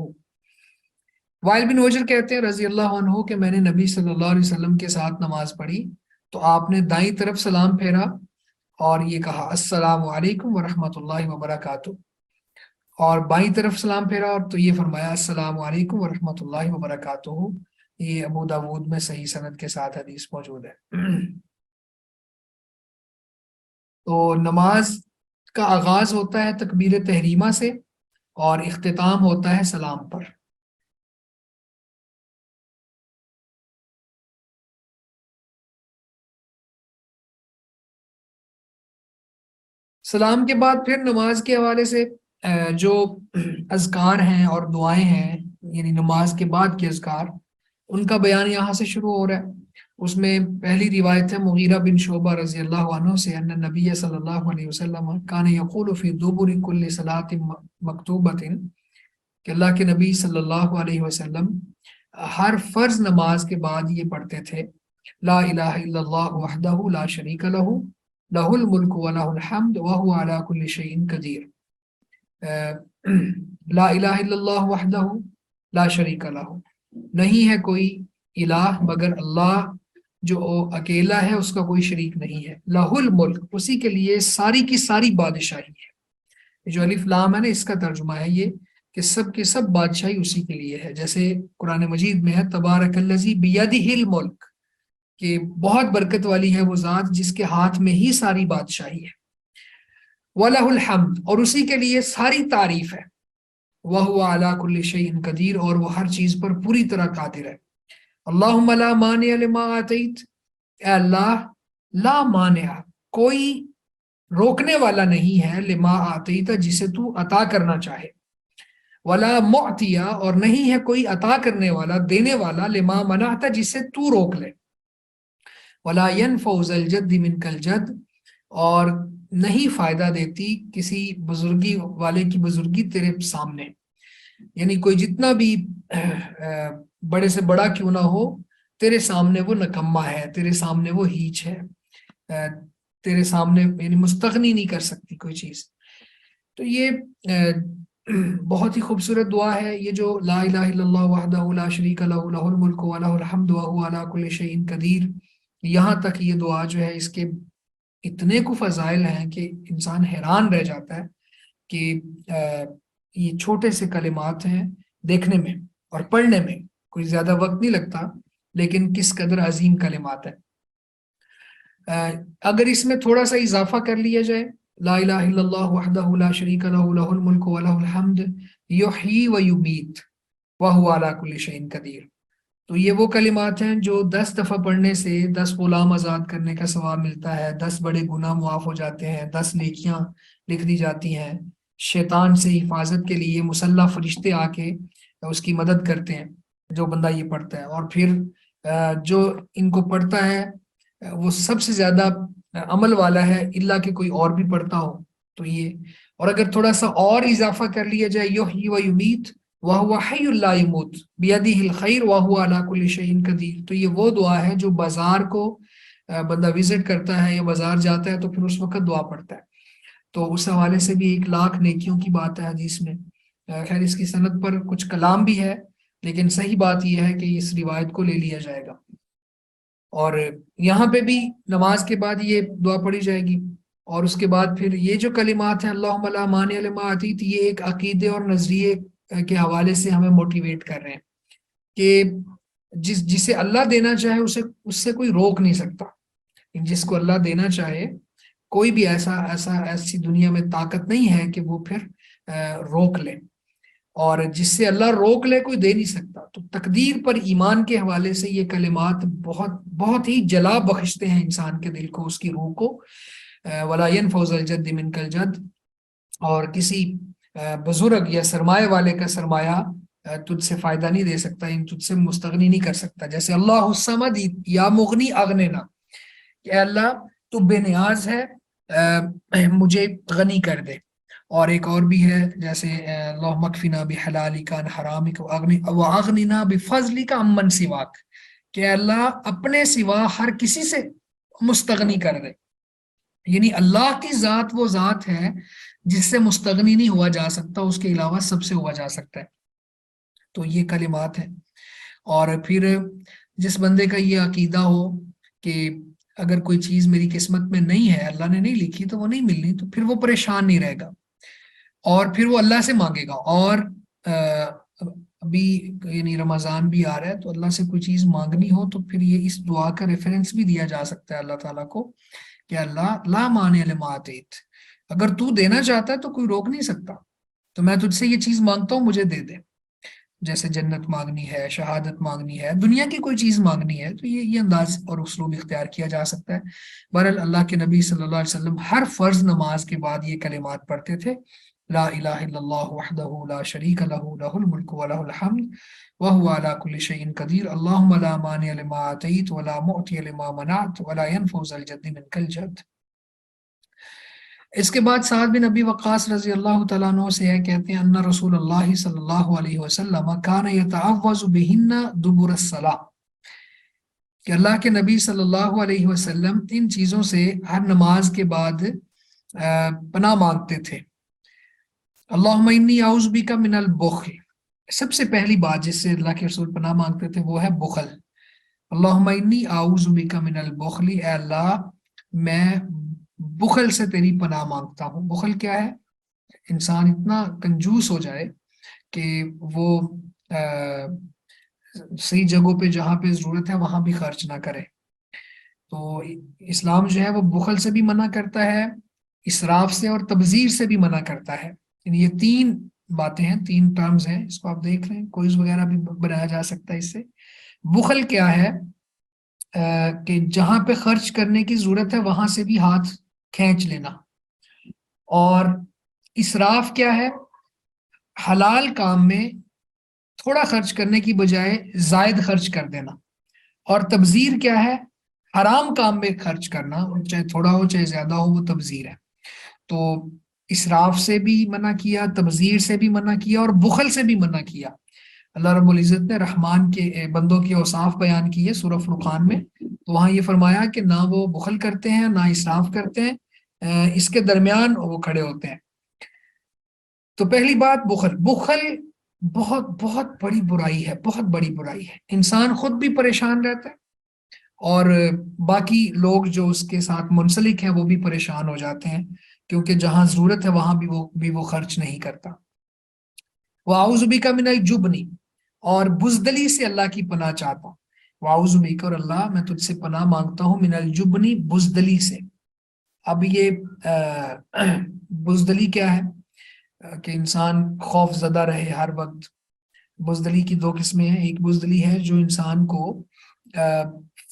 وائل بن حجر کہتے ہیں رضی اللہ عنہ کہ میں نے نبی صلی اللہ علیہ وسلم کے ساتھ نماز پڑھی تو آپ نے دائیں طرف سلام پھیرا اور یہ کہا السلام علیکم ورحمۃ اللہ وبرکاتہ، اور بائیں طرف سلام پھیرا اور تو یہ فرمایا السلام علیکم ورحمۃ اللہ وبرکاتہ. یہ ابو داود میں صحیح سند کے ساتھ حدیث موجود ہے. تو نماز کا آغاز ہوتا ہے تکبیر تحریمہ سے اور اختتام ہوتا ہے سلام پر. سلام کے بعد پھر نماز کے حوالے سے جو اذکار ہیں اور دعائیں ہیں، یعنی نماز کے بعد کے اذکار، ان کا بیان یہاں سے شروع ہو رہا ہے. اس میں پہلی روایت ہے مغیرہ بن شعبہ رضی اللہ عنہ سے ان نبی صلی اللہ علیہ وسلم کان یقول فی دبر کل صلاۃ مکتوبۃ، کہ اللہ کے نبی صلی اللہ علیہ وسلم ہر فرض نماز کے بعد یہ پڑھتے تھے لا الہ الا اللہ وحدہ لا شریک لہ لہ الملک ولہ الحمد وہو علی کل شیء قدیر. لا الہ الا اللہ وحدہ لا شریک لہ، نہیں ہے کوئی الہ مگر اللہ جو اکیلا ہے، اس کا کوئی شریک نہیں ہے. لہ الملک، اسی کے لیے ساری کی ساری بادشاہی ہے. جو الف لام ہے نا، اس کا ترجمہ ہے یہ کہ سب کے سب بادشاہی اسی کے لیے ہے. جیسے قرآن مجید میں ہے تبارک الذی بیدہ الملک، کہ بہت برکت والی ہے وہ ذات جس کے ہاتھ میں ہی ساری بادشاہی ہے. وَلَهُ الْحَمْدُ، اور اسی کے لیے ساری تعریف ہے. وَهُوَ عَلَى كُلِّ شَيْءٍ قدیر، اور وہ ہر چیز پر پوری طرح قادر ہے. اللہم لا مانع لما آتیت، اے اللہ لا مانع، کوئی روکنے والا نہیں ہے، لما آتیت، جسے تو عطا کرنا چاہے. ولا معطی، اور نہیں ہے کوئی عطا کرنے والا، دینے والا، لما منعت، جسے تو روک لے. ولا ينفع ذا الجد منک الجد، اور نہیں فائدہ دیتی کسی بزرگی والے کی بزرگی تیرے سامنے. یعنی کوئی جتنا بھی بڑے سے بڑا کیوں نہ ہو، تیرے سامنے وہ نکما ہے، تیرے سامنے وہ ہیچ ہے، تیرے سامنے یعنی مستغنی نہیں کر سکتی کوئی چیز. تو یہ بہت ہی خوبصورت دعا ہے یہ جو لا الہ الا اللہ وحدہ لا شریک لہ لہ الملک ولہ الحمد وہو علی کل شیء قدیر. یہاں تک یہ دعا جو ہے اس کے اتنے کو فضائل ہیں کہ انسان حیران رہ جاتا ہے کہ یہ چھوٹے سے کلمات ہیں دیکھنے میں اور پڑھنے میں کوئی زیادہ وقت نہیں لگتا، لیکن کس قدر عظیم کلمات ہیں. اگر اس میں تھوڑا سا اضافہ کر لیا جائے، لا الہ الا اللہ وحدہ لا شریک لہ لہ الملک ولہ الحمد یحیی و یمیت وہو علی کل شیء قدیر، تو یہ وہ کلمات ہیں جو 10 دفعہ پڑھنے سے 10 غلام آزاد کرنے کا ثواب ملتا ہے، 10 بڑے گناہ معاف ہو جاتے ہیں، 10 نیکیاں لکھ دی جاتی ہیں. شیطان سے حفاظت کے لیے مسلح فرشتے آ کے اس کی مدد کرتے ہیں جو بندہ یہ پڑھتا ہے. اور پھر جو ان کو پڑھتا ہے وہ سب سے زیادہ عمل والا ہے، الا کہ کوئی اور بھی پڑھتا ہو. تو یہ، اور اگر تھوڑا سا اور اضافہ کر لیا جائے یحیی و یمیت وَهُوَ حَيٌّ لَا يَمُوتُ بِيَدِهِ الْخَيْرُ وَهُوَ عَلَى كُلِّ شَيْءٍ قَدِيرٌ. تو یہ وہ دعا ہے جو بازار کو بندہ وزٹ کرتا ہے یا بازار جاتا ہے تو پھر اس وقت دعا پڑھتا ہے. تو اس حوالے سے بھی 1,00,000 نیکیوں کی بات ہے حدیث میں. خیر اس کی سند پر کچھ کلام بھی ہے، لیکن صحیح بات یہ ہے کہ اس روایت کو لے لیا جائے گا. اور یہاں پہ بھی نماز کے بعد یہ دعا پڑھی جائے گی. اور اس کے بعد پھر یہ جو کلمات ہیں اللہم لا مانع لما اعطیت، یہ ایک عقیدے اور نظریے کے حوالے سے ہمیں موٹیویٹ کر رہے ہیں کہ جسے اللہ دینا چاہے اس سے کوئی روک نہیں سکتا. جس کو اللہ دینا چاہے کوئی بھی ایسی دنیا میں طاقت نہیں ہے کہ وہ پھر روک لے. اور جس سے اللہ روک لے کوئی دے نہیں سکتا. تو تقدیر پر ایمان کے حوالے سے یہ کلمات بہت بہت ہی جلا بخشتے ہیں انسان کے دل کو، اس کی روح کو. وَلَا يَنْفَعُ ذَا الْجَدِّ مِنْكَ الْجَدِّ، اور کسی بزرگ یا سرمایہ والے کا سرمایہ تجھ سے فائدہ نہیں دے سکتا، تجھ سے مستغنی نہیں کر سکتا. جیسے اللہ الصمد یا مغنی اغننا، کہ اے اللہ تو بے نیاز ہے، مجھے غنی کر دے. اور ایک اور بھی ہے جیسے اللہم اکفنا بحلالک عن حرامک واغننا بفضلک عمن سواک، کہ اے اللہ اپنے سوا ہر کسی سے مستغنی کر دے. یعنی اللہ کی ذات وہ ذات ہے جس سے مستغنی نہیں ہوا جا سکتا، اس کے علاوہ سب سے ہوا جا سکتا ہے. تو یہ کلمات ہیں. اور پھر جس بندے کا یہ عقیدہ ہو کہ اگر کوئی چیز میری قسمت میں نہیں ہے، اللہ نے نہیں لکھی تو وہ نہیں ملنی، تو پھر وہ پریشان نہیں رہے گا اور پھر وہ اللہ سے مانگے گا. اور ابھی یعنی رمضان بھی آ رہا ہے، تو اللہ سے کوئی چیز مانگنی ہو تو پھر یہ اس دعا کا ریفرنس بھی دیا جا سکتا ہے اللہ تعالیٰ کو کہ اللہ لا مانع لما اعطیت، اگر تو دینا چاہتا ہے تو کوئی روک نہیں سکتا، تو میں تجھ سے یہ چیز مانگتا ہوں، مجھے دے دے. جیسے جنت مانگنی ہے، شہادت مانگنی ہے، دنیا کی کوئی چیز مانگنی ہے، تو یہ انداز اور اسلوب اختیار کیا جا سکتا ہے. بہرحال اللہ کے نبی صلی اللہ علیہ وسلم ہر فرض نماز کے بعد یہ کلمات پڑھتے تھے. لا الہ الا اللہ وحدہ لا شریک لہ لہ الملک ولہ الحمد وہو علی کل شیء قدیر اللہم لا مانع لما اعطیت ولا معطی لما منعت ولا ينفع ذا الجد منک الجد. اس کے بعد سعد بن ابی وقاص رضی اللہ تعالیٰ عنہ سے ہے، کہتے ہیں ان رسول اللہ صلی اللہ علیہ وسلم کان یتعوذ بہن دبر الصلاۃ، کہ اللہ کے نبی صلی اللہ علیہ وسلم ان چیزوں سے ہر نماز کے بعد پناہ مانگتے تھے. اللہم انی اعوذ بک من البخل، سب سے پہلی بات جس سے اللہ کے رسول پناہ مانگتے تھے وہ ہے بخل. اللہم انی اعوذ بک من البخل، اے اللہ میں بخل سے تیری پناہ مانگتا ہوں. بخل کیا ہے؟ انسان اتنا کنجوس ہو جائے کہ وہ صحیح جگہوں پہ جہاں پہ ضرورت ہے وہاں بھی خرچ نہ کرے. تو اسلام جو ہے وہ بخل سے بھی منع کرتا ہے، اسراف سے اور تبذیر سے بھی منع کرتا ہے. یعنی یہ تین باتیں ہیں، تین ٹرمز ہیں، اس کو آپ دیکھ لیں، کوئز وغیرہ بھی بنایا جا سکتا ہے اس سے. بخل کیا ہے؟ کہ جہاں پہ خرچ کرنے کی ضرورت ہے وہاں سے بھی ہاتھ کھینچ لینا. اور اسراف کیا ہے؟ حلال کام میں تھوڑا خرچ کرنے کی بجائے زائد خرچ کر دینا. اور تبذیر کیا ہے؟ حرام کام میں خرچ کرنا، چاہے تھوڑا ہو چاہے زیادہ ہو، وہ تبذیر ہے. تو اسراف سے بھی منع کیا، تبذیر سے بھی منع کیا، اور بخل سے بھی منع کیا. اللہ رب العزت نے رحمان کے بندوں کے اوصاف بیان کیے سورہ فرقان میں، تو وہاں یہ فرمایا کہ نہ وہ بخل کرتے ہیں نہ اسراف کرتے ہیں، اس کے درمیان وہ کھڑے ہوتے ہیں. تو پہلی بات بخل. بخل بہت بہت بڑی برائی ہے، بہت بڑی برائی ہے. انسان خود بھی پریشان رہتا ہے اور باقی لوگ جو اس کے ساتھ منسلک ہیں وہ بھی پریشان ہو جاتے ہیں، کیونکہ جہاں ضرورت ہے وہاں بھی وہ خرچ نہیں کرتا. وَأَعُوذُ بِكَ مِنَ الْجُبْنِ، اور بزدلی سے اللہ کی پناہ چاہتا ہوں. وَأَعُوذُ بِكَ، اور اللہ میں تجھ سے پناہ مانگتا ہوں، من الجبنی، بزدلی سے. اب یہ بزدلی کیا ہے؟ کہ انسان خوف زدہ رہے ہر وقت. بزدلی کی دو قسمیں ہیں. ایک بزدلی ہے جو انسان کو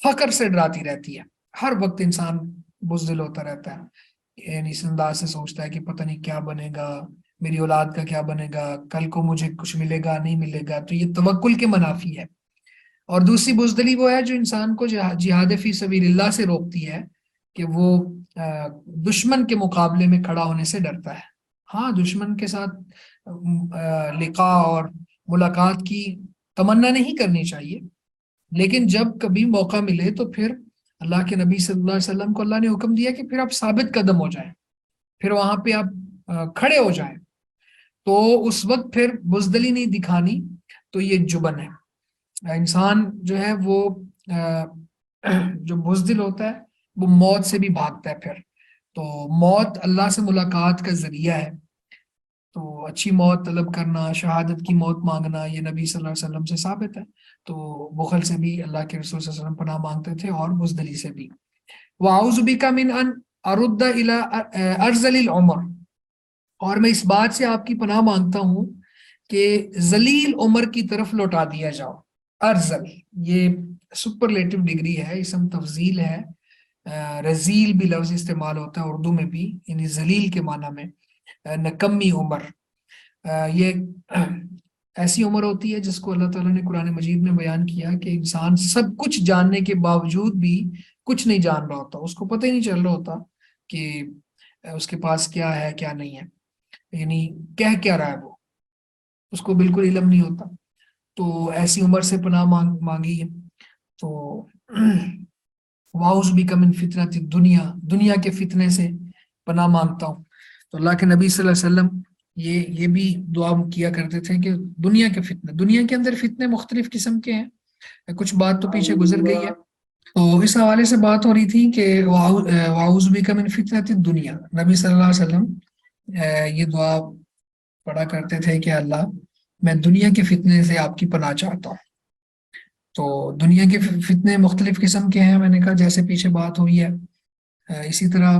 فقر سے ڈراتی رہتی ہے، ہر وقت انسان بزدل ہوتا رہتا ہے، یعنی اس انداز سے سوچتا ہے کہ پتہ نہیں کیا بنے گا، میری اولاد کا کیا بنے گا، کل کو مجھے کچھ ملے گا نہیں ملے گا. تو یہ توکل کے منافی ہے. اور دوسری بزدلی وہ ہے جو انسان کو جہاد فی سبیل اللہ سے روکتی ہے، کہ وہ دشمن کے مقابلے میں کھڑا ہونے سے ڈرتا ہے. ہاں، دشمن کے ساتھ لقاء اور ملاقات کی تمنا نہیں کرنی چاہیے، لیکن جب کبھی موقع ملے تو پھر اللہ کے نبی صلی اللہ علیہ وسلم کو اللہ نے حکم دیا کہ پھر آپ ثابت قدم ہو جائیں، پھر وہاں پہ آپ کھڑے ہو جائیں. تو اس وقت پھر بزدلی نہیں دکھانی، تو یہ جبن ہے. انسان جو ہے وہ جو بزدل ہوتا ہے وہ موت سے بھی بھاگتا ہے. پھر تو موت اللہ سے ملاقات کا ذریعہ ہے، تو اچھی موت طلب کرنا، شہادت کی موت مانگنا، یہ نبی صلی اللہ علیہ وسلم سے ثابت ہے. تو بخل سے بھی اللہ کے رسول صلی اللہ علیہ وسلم پناہ مانگتے تھے، اور بزدلی سے بھی. وَأَعُوذُ بِكَ مِنْ أَنْ أَرُدَّ إِلَىٰ أَرْذَلِ الْعُمُرِ، اور میں اس بات سے آپ کی پناہ مانگتا ہوں کہ ذلیل عمر کی طرف لوٹا دیا جاؤ. ارزل یہ سپرلیٹو ڈگری ہے، اسم تفضیل ہے. رزیل بھی لفظ استعمال ہوتا ہے اردو میں بھی، یعنی ذلیل کے معنی میں. نکمی عمر، یہ ایسی عمر ہوتی ہے جس کو اللہ تعالیٰ نے قرآن مجید میں بیان کیا کہ انسان سب کچھ جاننے کے باوجود بھی کچھ نہیں جان رہا ہوتا، اس کو پتہ ہی نہیں چل رہا ہوتا کہ اس کے پاس کیا ہے کیا نہیں ہے، یعنی کہہ کیا رہا ہے وہ، اس کو بالکل علم نہیں ہوتا. تو ایسی عمر سے پناہ مانگی. تو واؤز بھی کم فتنۃ دنیا، دنیا کے فتنے سے پناہ مانگتا ہوں. تو اللہ کے نبی صلی اللہ علیہ وسلم یہ بھی دعا کیا کرتے تھے کہ دنیا کے فتنے، دنیا کے اندر فتنے مختلف قسم کے ہیں. کچھ بات تو پیچھے گزر گئی ہے. تو اس حوالے سے بات ہو رہی تھی کہ واؤز بھی کم فتنۃ دنیا، نبی صلی اللہ علیہ وسلم یہ دعا پڑھا کرتے تھے کہ اللہ میں دنیا کے فتنے سے آپ کی پناہ چاہتا ہوں. تو دنیا کے فتنے مختلف قسم کے ہیں، میں نے کہا جیسے پیچھے بات ہوئی ہے. اسی طرح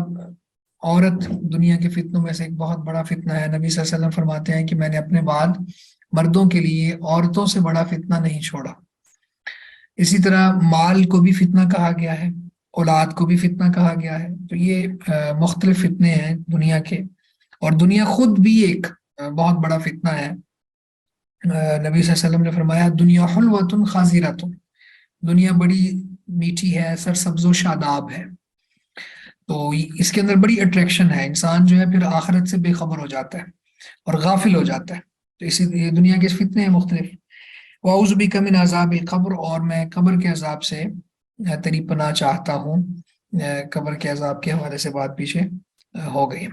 عورت دنیا کے فتنوں میں سے ایک بہت بڑا فتنہ ہے. نبی صلی اللہ علیہ وسلم فرماتے ہیں کہ میں نے اپنے بعد مردوں کے لیے عورتوں سے بڑا فتنہ نہیں چھوڑا. اسی طرح مال کو بھی فتنہ کہا گیا ہے، اولاد کو بھی فتنہ کہا گیا ہے. تو یہ مختلف فتنے ہیں دنیا کے، اور دنیا خود بھی ایک بہت بڑا فتنہ ہے. نبی صلی اللہ علیہ وسلم نے فرمایا دنیا حلوۃ خاضرۃ، دنیا بڑی میٹھی ہے، سرسبز و شاداب ہے. تو اس کے اندر بڑی اٹریکشن ہے، انسان جو ہے پھر آخرت سے بے خبر ہو جاتا ہے اور غافل ہو جاتا ہے. تو اسی دنیا کے فتنے ہیں مختلف. وَأَعُوذُ بِكَ مِنْ عَذَابِ الْقَبْرِ، اور میں قبر کے عذاب سے تیری پناہ چاہتا ہوں. قبر کے عذاب کے حوالے سے بات پیچھے ہو گئی.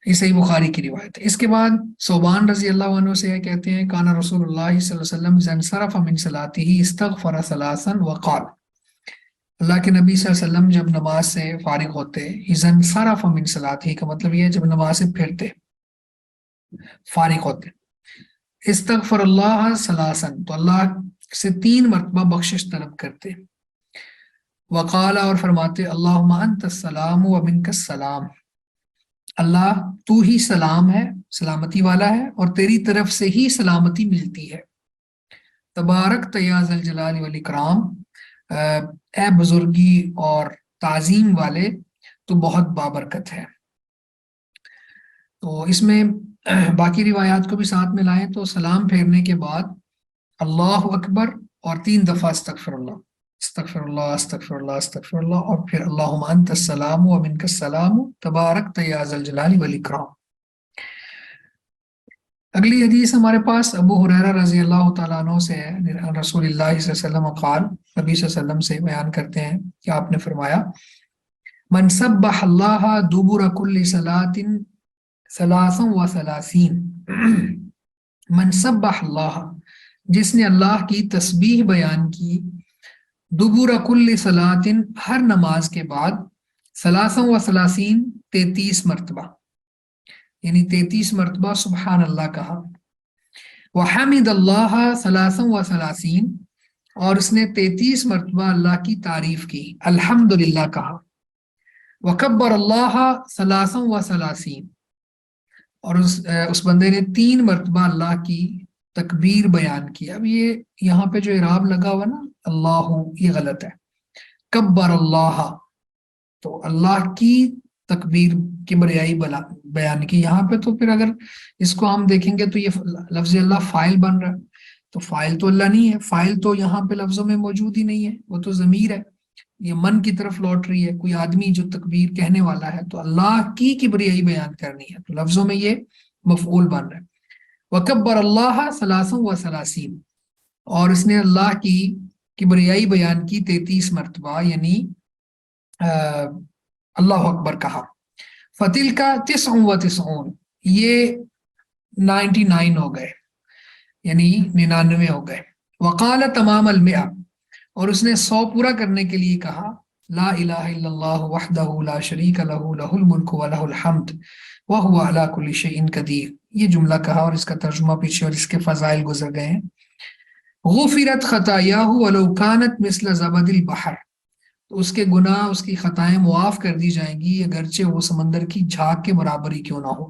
یہ صحیح بخاری کی روایت ہے. اس کے بعد ثوبان رضی اللہ عنہ سے کہتے ہیں کانا رسول اللہ صلی اللہ علیہ وسلم اذا انصرف من صلاته استغفر ثلاثا وقال، اللہ کے نبی صلی اللہ علیہ وسلم جب نماز سے فارغ ہوتے، اذا انصرف من صلاته کا مطلب یہ ہے جب نماز سے پھرتے، فارغ ہوتے، استغفر اللہ ثلاثا تو اللہ سے 3 مرتبہ بخشش طلب کرتے، وقال اور فرماتے اللہم انت السلام و منک السلام، اللہ تو ہی سلام ہے، سلامتی والا ہے، اور تیری طرف سے ہی سلامتی ملتی ہے. تبارک یا ذی الجلال والاکرام، اے بزرگی اور تعظیم والے تو بہت بابرکت ہے. تو اس میں باقی روایات کو بھی ساتھ میں لائیں تو سلام پھیرنے کے بعد اللہ اکبر اور 3 دفعہ استغفر اللہ، استغفر اللہ، استغفر اللہ، استغفر اللہ، اور پھر اللہم انت السلام و منک السلام تبارک یا ذی الجلال والاکرام. اگلی حدیث ہمارے پاس ابو ہریرہ رضی اللہ تعالیٰ عنہ سے ہے. رسول اللہ صلی اللہ علیہ وسلم قال، نبی صلی اللہ علیہ وسلم سے بیان کرتے ہیں کہ آپ نے فرمایا من سبح اللہ دبر کل صلاۃ ثلاثا و ثلاثین، من سبح اللہ، جس نے اللہ کی تسبیح بیان کی، دبر کل صلاۃ ہر نماز کے بعد، ثلاثا و ثلاثین 33 مرتبہ، یعنی 33 مرتبہ سبحان اللہ کہا، وحمد اللہ ثلاثا و ثلاثین، اور اس نے 33 مرتبہ اللہ کی تعریف کی، الحمدللہ کہا، وکبر اللہ ثلاثا و ثلاثین، اور اس بندے نے 3 مرتبہ اللہ کی تکبیر بیان کی. اب یہ یہاں پہ جو اعراب لگا ہوا نا اللہ، یہ غلط ہے. کبر اللہ، تو اللہ کی تکبیر کبریائی بیان کی. یہاں پہ تو پھر اگر اس کو ہم دیکھیں گے تو یہ لفظ اللہ فاعل بن رہا ہے، تو فاعل تو اللہ نہیں ہے، فاعل تو یہاں پہ لفظوں میں موجود ہی نہیں ہے، وہ تو ضمیر ہے، یہ من کی طرف لوٹ رہی ہے، کوئی آدمی جو تکبیر کہنے والا ہے، تو اللہ کی کبریائی بیان کرنی ہے، تو لفظوں میں یہ مفعول بن رہا ہے. وکبر اللہ ثلاثا و ثلاثین، اور اس نے اللہ کی کبریائی بیان کی 33 مرتبہ، یعنی اللہ اکبر کہا. فتل کا 99، یہ 99 ہو گئے، یعنی 99 ہو گئے. وقال تمام المئہ، اور اس نے 100 پورا کرنے کے لیے کہا لا الہ الا اللہ وحدہ لا شریک لہ لہ الملک و لہ الحمد وہو علی کل شیء قدیر. یہ جملہ کہا اور اس کا ترجمہ پیچھے اور اس کے فضائل گزر گئے ہیں. غفرت خطایاہ ولو کانت مثل زبد البحر، تو اس کے گناہ، اس کی خطائیں معاف کر دی جائیں گی اگرچہ وہ سمندر کی جھاگ کے برابر ہی کیوں نہ ہو.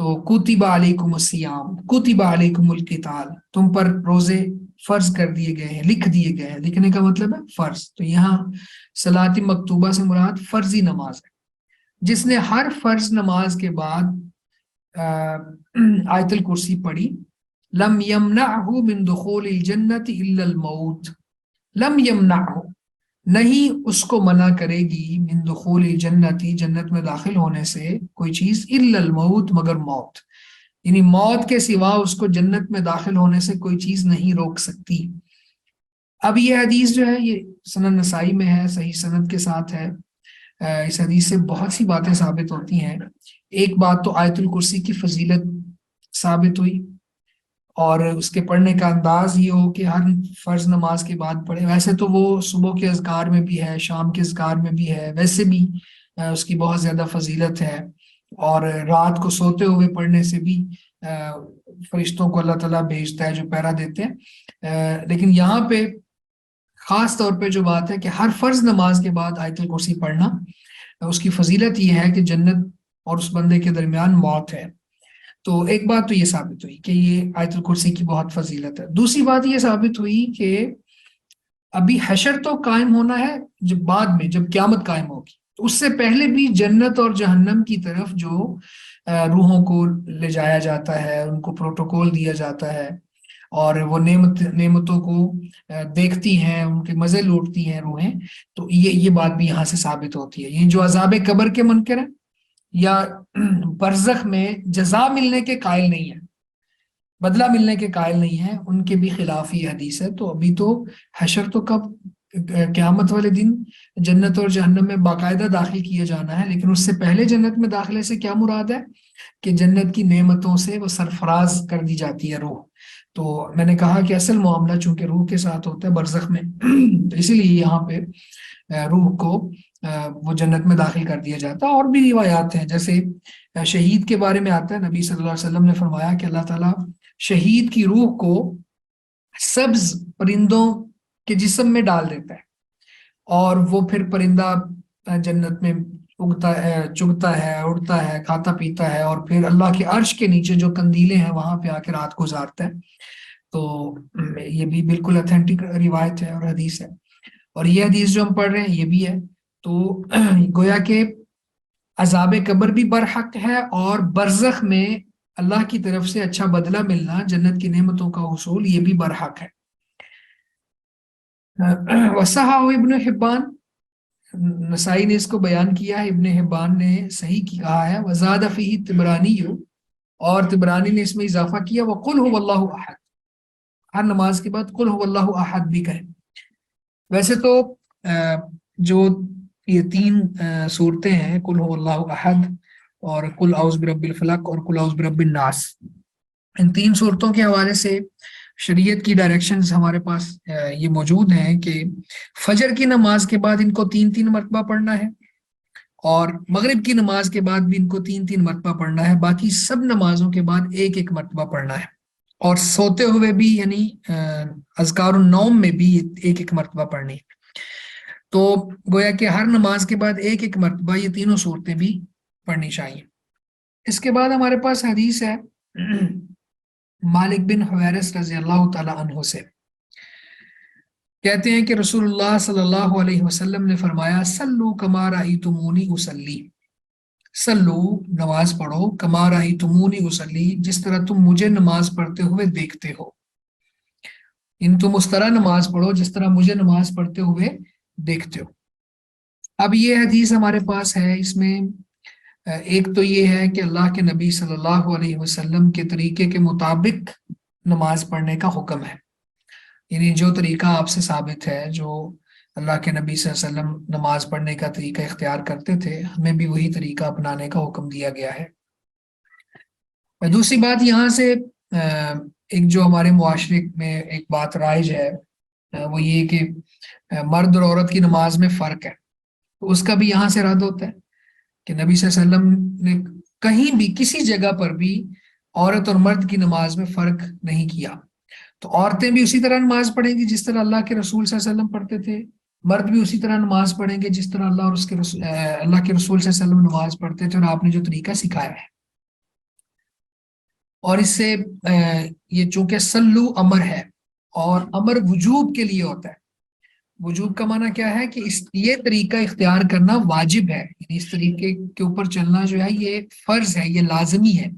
تو کتب علیکم الصیام کتب علیکم القتال، تم پر روزے فرض کر دیے گئے ہیں، لکھ دیے گئے ہیں، لکھنے کا مطلب ہے فرض، تو یہاں صلاۃ مکتوبہ سے مراد فرضی نماز ہے۔ جس نے ہر فرض نماز کے بعد آیت الکرسی پڑھی، لم یمنعہ من دخول الجنت الا الموت، لم یمنعہ نہیں اس کو منع کرے گی من دخول الجنتی جنت میں داخل ہونے سے کوئی چیز الا الموت مگر موت، یعنی موت کے سوا اس کو جنت میں داخل ہونے سے کوئی چیز نہیں روک سکتی۔ اب یہ حدیث جو ہے یہ سنن نسائی میں ہے، صحیح سند کے ساتھ ہے۔ اس حدیث سے بہت سی باتیں ثابت ہوتی ہیں۔ ایک بات تو آیت الکرسی کی فضیلت ثابت ہوئی، اور اس کے پڑھنے کا انداز یہ ہو کہ ہر فرض نماز کے بعد پڑھے۔ ویسے تو وہ صبح کے اذکار میں بھی ہے، شام کے اذکار میں بھی ہے، ویسے بھی اس کی بہت زیادہ فضیلت ہے، اور رات کو سوتے ہوئے پڑھنے سے بھی فرشتوں کو اللہ تعالیٰ بھیجتا ہے جو پہرا دیتے ہیں۔ لیکن یہاں پہ خاص طور پہ جو بات ہے کہ ہر فرض نماز کے بعد آیت الکرسی پڑھنا، اس کی فضیلت یہ ہے کہ جنت اور اس بندے کے درمیان موت ہے۔ تو ایک بات تو یہ ثابت ہوئی کہ یہ آیت الکرسی کی بہت فضیلت ہے۔ دوسری بات یہ ثابت ہوئی کہ ابھی حشر تو قائم ہونا ہے جب بعد میں جب قیامت قائم ہوگی، تو اس سے پہلے بھی جنت اور جہنم کی طرف جو روحوں کو لے جایا جاتا ہے، ان کو پروٹوکول دیا جاتا ہے، اور وہ نعمتوں کو دیکھتی ہیں، ان کے مزے لوٹتی ہیں روحیں، تو یہ بات بھی یہاں سے ثابت ہوتی ہے۔ یہ جو عذاب قبر کے منکر ہیں یا برزخ میں جزا ملنے کے قائل نہیں ہیں، بدلہ ملنے کے قائل نہیں ہیں، ان کے بھی خلاف یہ حدیث ہے۔ تو ابھی تو حشر تو کب، قیامت والے دن جنت اور جہنم میں باقاعدہ داخل کیا جانا ہے، لیکن اس سے پہلے جنت میں داخلے سے کیا مراد ہے کہ جنت کی نعمتوں سے وہ سرفراز کر دی جاتی ہے روح۔ تو میں نے کہا کہ اصل معاملہ چونکہ روح کے ساتھ ہوتا ہے برزخ میں، تو اسی لیے یہاں پہ روح کو وہ جنت میں داخل کر دیا جاتا ہے۔ اور بھی روایات ہیں، جیسے شہید کے بارے میں آتا ہے، نبی صلی اللہ علیہ وسلم نے فرمایا کہ اللہ تعالیٰ شہید کی روح کو سبز پرندوں کے جسم میں ڈال دیتا ہے، اور وہ پھر پرندہ جنت میں اگتا ہے، چگتا ہے، اڑتا ہے، کھاتا پیتا ہے، اور پھر اللہ کے عرش کے نیچے جو قندیلیں ہیں وہاں پہ آ کے رات گزارتا ہے۔ تو یہ بھی بالکل اتھینٹک روایت ہے اور حدیث ہے، اور یہ حدیث جو ہم پڑھ رہے ہیں یہ بھی ہے۔ تو گویا کہ عذاب قبر بھی برحق ہے، اور برزخ میں اللہ کی طرف سے اچھا بدلہ ملنا، جنت کی نعمتوں کا حصول، یہ بھی برحق ہے۔ وصححہ ابن حبان، نسائی نے اس کو بیان کیا ہے، ابن حبان نے صحیح کہا ہے۔ وزاد فیہ طبرانی، اور طبرانی نے اس میں اضافہ کیا، وقل هو اللہ احد، ہر نماز کے بعد قل هو اللہ احد بھی کہیں۔ ویسے تو جو یہ تین صورتیں ہیں، قل هو اللہ احد اور قل اعوذ برب الفلق اور قل اعوذ برب الناس، ان تین صورتوں کے حوالے سے شریعت کی ڈائریکشنز ہمارے پاس یہ موجود ہیں کہ فجر کی نماز کے بعد ان کو 3 مرتبہ پڑھنا ہے، اور مغرب کی نماز کے بعد بھی ان کو 3 مرتبہ پڑھنا ہے، باقی سب نمازوں کے بعد 1 مرتبہ پڑھنا ہے، اور سوتے ہوئے بھی یعنی اذکار النوم میں بھی 1 مرتبہ پڑھنی ہے۔ تو گویا کہ ہر نماز کے بعد 1 مرتبہ یہ تینوں صورتیں بھی پڑھنی چاہیے۔ اس کے بعد ہمارے پاس حدیث ہے مالک بن حویرث رضی اللہ تعالی عنہ سے، کہتے ہیں کہ رسول اللہ صلی اللہ علیہ وسلم نے فرمایا، سلو کما رأیتمونی اصلی، سلو نماز پڑھو، کما رأیتمونی اصلی جس طرح تم مجھے نماز پڑھتے ہوئے دیکھتے ہو، ان تم اس طرح نماز پڑھو جس طرح مجھے نماز پڑھتے ہوئے دیکھتے ہو۔ اب یہ حدیث ہمارے پاس ہے، اس میں ایک تو یہ ہے کہ اللہ کے نبی صلی اللہ علیہ وسلم کے طریقے کے مطابق نماز پڑھنے کا حکم ہے، یعنی جو طریقہ آپ سے ثابت ہے، جو اللہ کے نبی صلی اللہ علیہ وسلم نماز پڑھنے کا طریقہ اختیار کرتے تھے، ہمیں بھی وہی طریقہ اپنانے کا حکم دیا گیا ہے۔ دوسری بات یہاں سے ایک جو ہمارے معاشرے میں ایک بات رائج ہے، وہ یہ کہ مرد اور عورت کی نماز میں فرق ہے، تو اس کا بھی یہاں سے رد ہوتا ہے کہ نبی صلی اللہ علیہ وسلم نے کہیں بھی کسی جگہ پر بھی عورت اور مرد کی نماز میں فرق نہیں کیا۔ تو عورتیں بھی اسی طرح نماز پڑھیں گی جس طرح اللہ کے رسول صلی اللہ علیہ وسلم پڑھتے تھے، مرد بھی اسی طرح نماز پڑھیں گے جس طرح اللہ اور اللہ کے رسول صلی اللہ علیہ وسلم نماز پڑھتے تھے، اور آپ نے جو طریقہ سکھایا ہے۔ اور اس سے یہ چونکہ سلو امر ہے اور امر وجوب کے لیے ہوتا ہے. وجوب کا معنی کیا ہے کہ یہ طریقہ اختیار کرنا واجب ہے، یعنی اس طریقے کے اوپر چلنا جو ہے یہ فرض ہے، یہ لازمی ہے.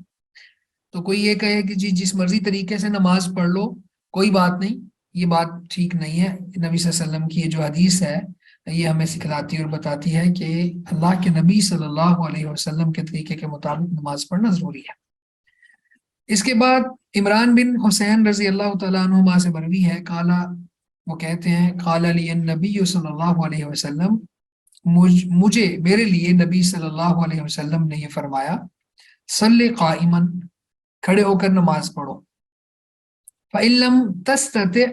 تو کوئی یہ کہے کہ جی جس مرضی طریقے سے نماز پڑھ لو کوئی بات نہیں، یہ بات ٹھیک نہیں ہے. نبی صلی اللہ علیہ وسلم کی یہ جو حدیث ہے یہ ہمیں سکھلاتی اور بتاتی ہے کہ اللہ کے نبی صلی اللہ علیہ وسلم کے طریقے کے مطابق نماز پڑھنا ضروری ہے. اس کے بعد عمران بن حسین رضی اللہ تعالیٰ عنہما سے مروی ہے، کالا، وہ کہتے ہیں قال علی النبی صلی اللہ علیہ وسلم، مجھے میرے لیے نبی صلی اللہ علیہ وسلم نے یہ فرمایا، صلی قائما، کھڑے ہو کر نماز پڑھو، فَإِن لَمْ تَسْتَطِعْ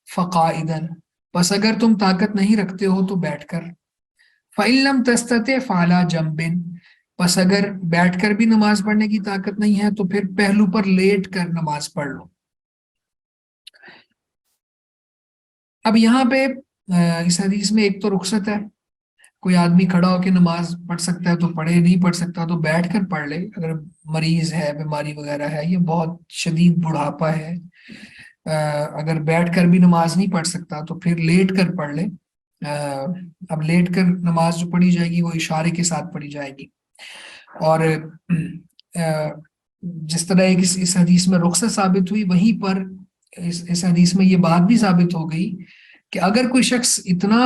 فَقَائِدًا، بس اگر تم طاقت نہیں رکھتے ہو تو بیٹھ کر، فَإِن لَمْ تَسْتَطِعْ فَعَلَىٰ جَنبٍ، بس اگر بیٹھ کر بھی نماز پڑھنے کی طاقت نہیں ہے تو پھر پہلو پر لیٹ کر نماز پڑھ لو. اب یہاں پہ اس حدیث میں ایک تو رخصت ہے، کوئی آدمی کھڑا ہو کے نماز پڑھ سکتا ہے تو پڑھے، نہیں پڑھ سکتا تو بیٹھ کر پڑھ لے. اگر مریض ہے، بیماری وغیرہ ہے، یہ بہت شدید بڑھاپا ہے، اگر بیٹھ کر بھی نماز نہیں پڑھ سکتا تو پھر لیٹ کر پڑھ لے. اب لیٹ کر نماز جو پڑھی جائے گی وہ اشارے کے ساتھ پڑھی جائے گی. اور جس طرح ایک اس حدیث میں رخصت ثابت ہوئی، وہیں پر اس حدیث میں یہ بات بھی ثابت ہو گئی کہ اگر کوئی شخص اتنا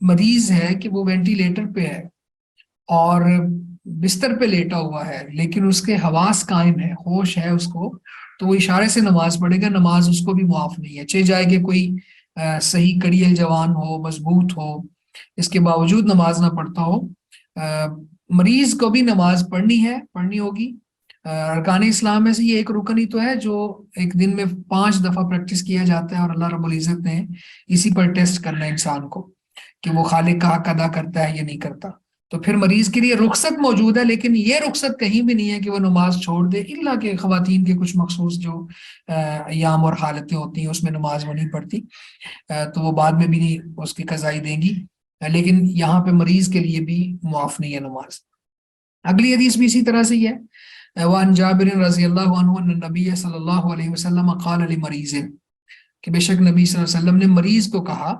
مریض ہے کہ وہ وینٹیلیٹر پہ ہے اور بستر پہ لیٹا ہوا ہے لیکن اس کے حواس قائم ہے، ہوش ہے اس کو، تو وہ اشارے سے نماز پڑھے گا، نماز اس کو بھی معاف نہیں ہے، چاہے جائے کہ کوئی صحیح کڑیل جوان ہو، مضبوط ہو، اس کے باوجود نماز نہ پڑھتا ہو. مریض کو بھی نماز پڑھنی ہے، پڑھنی ہوگی. ارکان اسلام میں سے یہ ایک رکن ہی تو ہے جو ایک دن میں 5 دفعہ پریکٹس کیا جاتا ہے، اور اللہ رب العزت نے اسی پر ٹیسٹ کرنا ہے انسان کو کہ وہ خالق کا حق ادا کرتا ہے یا نہیں کرتا. تو پھر مریض کے لیے رخصت موجود ہے، لیکن یہ رخصت کہیں بھی نہیں ہے کہ وہ نماز چھوڑ دے، الا کہ خواتین کے کچھ مخصوص جو ایام اور حالتیں ہوتی ہیں اس میں نماز وہ نہیں پڑھتی، تو وہ بعد میں بھی نہیں اس کی قضائی دیں گی، لیکن یہاں پہ مریض کے لیے بھی معاف نہیں ہے نماز. اگلی حدیث بھی اسی طرح سے ہی ہے، وان جابر رضی اللہ عنہ ان نبی صلی اللہ علیہ وسلم قال لمریض، کہ بے شک نبی صلی اللہ علیہ وسلم نے مریض کو کہا،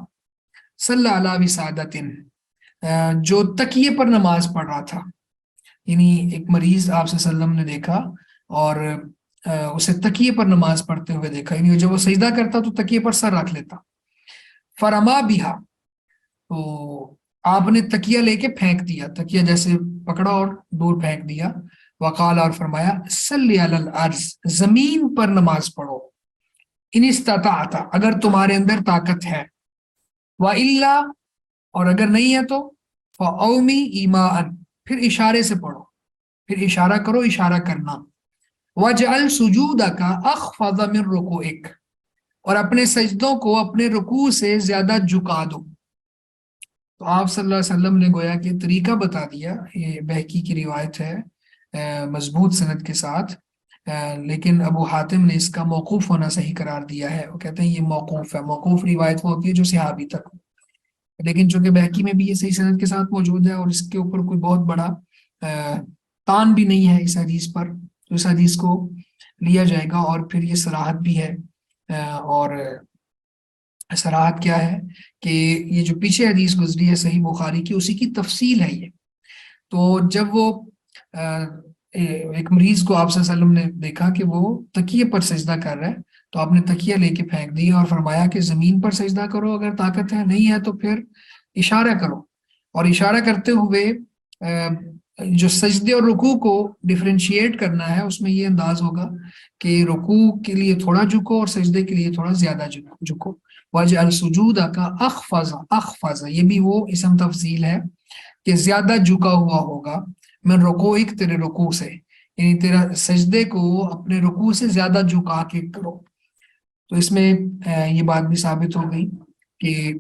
صلی علی وسادۃ، جو تکیے پر نماز پڑھ رہا تھا. یعنی ایک مریض آپ صلی اللہ علیہ وسلم نے دیکھا اور اسے تکیے پر نماز پڑھتے ہوئے دیکھا، یعنی جب وہ سجدہ کرتا تو تکیے پر سر رکھ لیتا. فرما بہا، تو آپ نے تکیہ لے کے پھینک دیا، تکیہ جیسے پکڑا اور دور پھینک دیا. وقال، اور فرمایا، صلی علی الارض، زمین پر نماز پڑھو، ان استطاعت، اگر تمہارے اندر طاقت ہے، والا، اور اگر نہیں ہے تو فاومی ایمان، پھر اشارے سے پڑھو، پھر اشارہ کرو، اشارہ کرنا. وجعل سجودک اخفض من رکوعک، اور اپنے سجدوں کو اپنے رکوع سے زیادہ جھکا دو. تو آپ صلی اللہ علیہ وسلم نے گویا کہ طریقہ بتا دیا. یہ بہقی کی روایت ہے مضبوط سند کے ساتھ، لیکن ابو حاتم نے اس کا موقوف ہونا صحیح قرار دیا ہے. وہ کہتے ہیں یہ موقوف ہے. موقوف روایت وہ ہوتی ہے جو صحابی تک، لیکن چونکہ بہقی میں بھی یہ صحیح سند کے ساتھ موجود ہے اور اس کے اوپر کوئی بہت بڑا تان بھی نہیں ہے اس حدیث پر، تو اس حدیث کو لیا جائے گا. اور پھر یہ صراحت بھی ہے، اور صراحت کیا ہے کہ یہ جو پیچھے حدیث گزری ہے صحیح بخاری کی، اسی کی تفصیل ہے یہ. تو جب وہ ایک مریض کو آپ صلی اللہ علیہ وسلم نے دیکھا کہ وہ تکیے پر سجدہ کر رہا ہے، تو آپ نے تکیہ لے کے پھینک دیا اور فرمایا کہ زمین پر سجدہ کرو اگر طاقت ہے، نہیں ہے تو پھر اشارہ کرو. اور اشارہ کرتے ہوئے جو سجدے اور رکوع کو ڈفرینشیٹ کرنا ہے اس میں یہ انداز ہوگا کہ رکوع کے لیے تھوڑا جھکو اور سجدے کے لیے تھوڑا زیادہ جھکو. وجعل سجودک اخفض، اخفض یہ بھی وہ اسم تفضیل ہے کہ زیادہ جھکا ہوا ہوگا، من رکوعک، تیرے رکوع سے، یعنی تیرا سجدے کو اپنے رکوع سے زیادہ جھکا کے کرو. تو اس میں یہ بات بھی ثابت ہو گئی کہ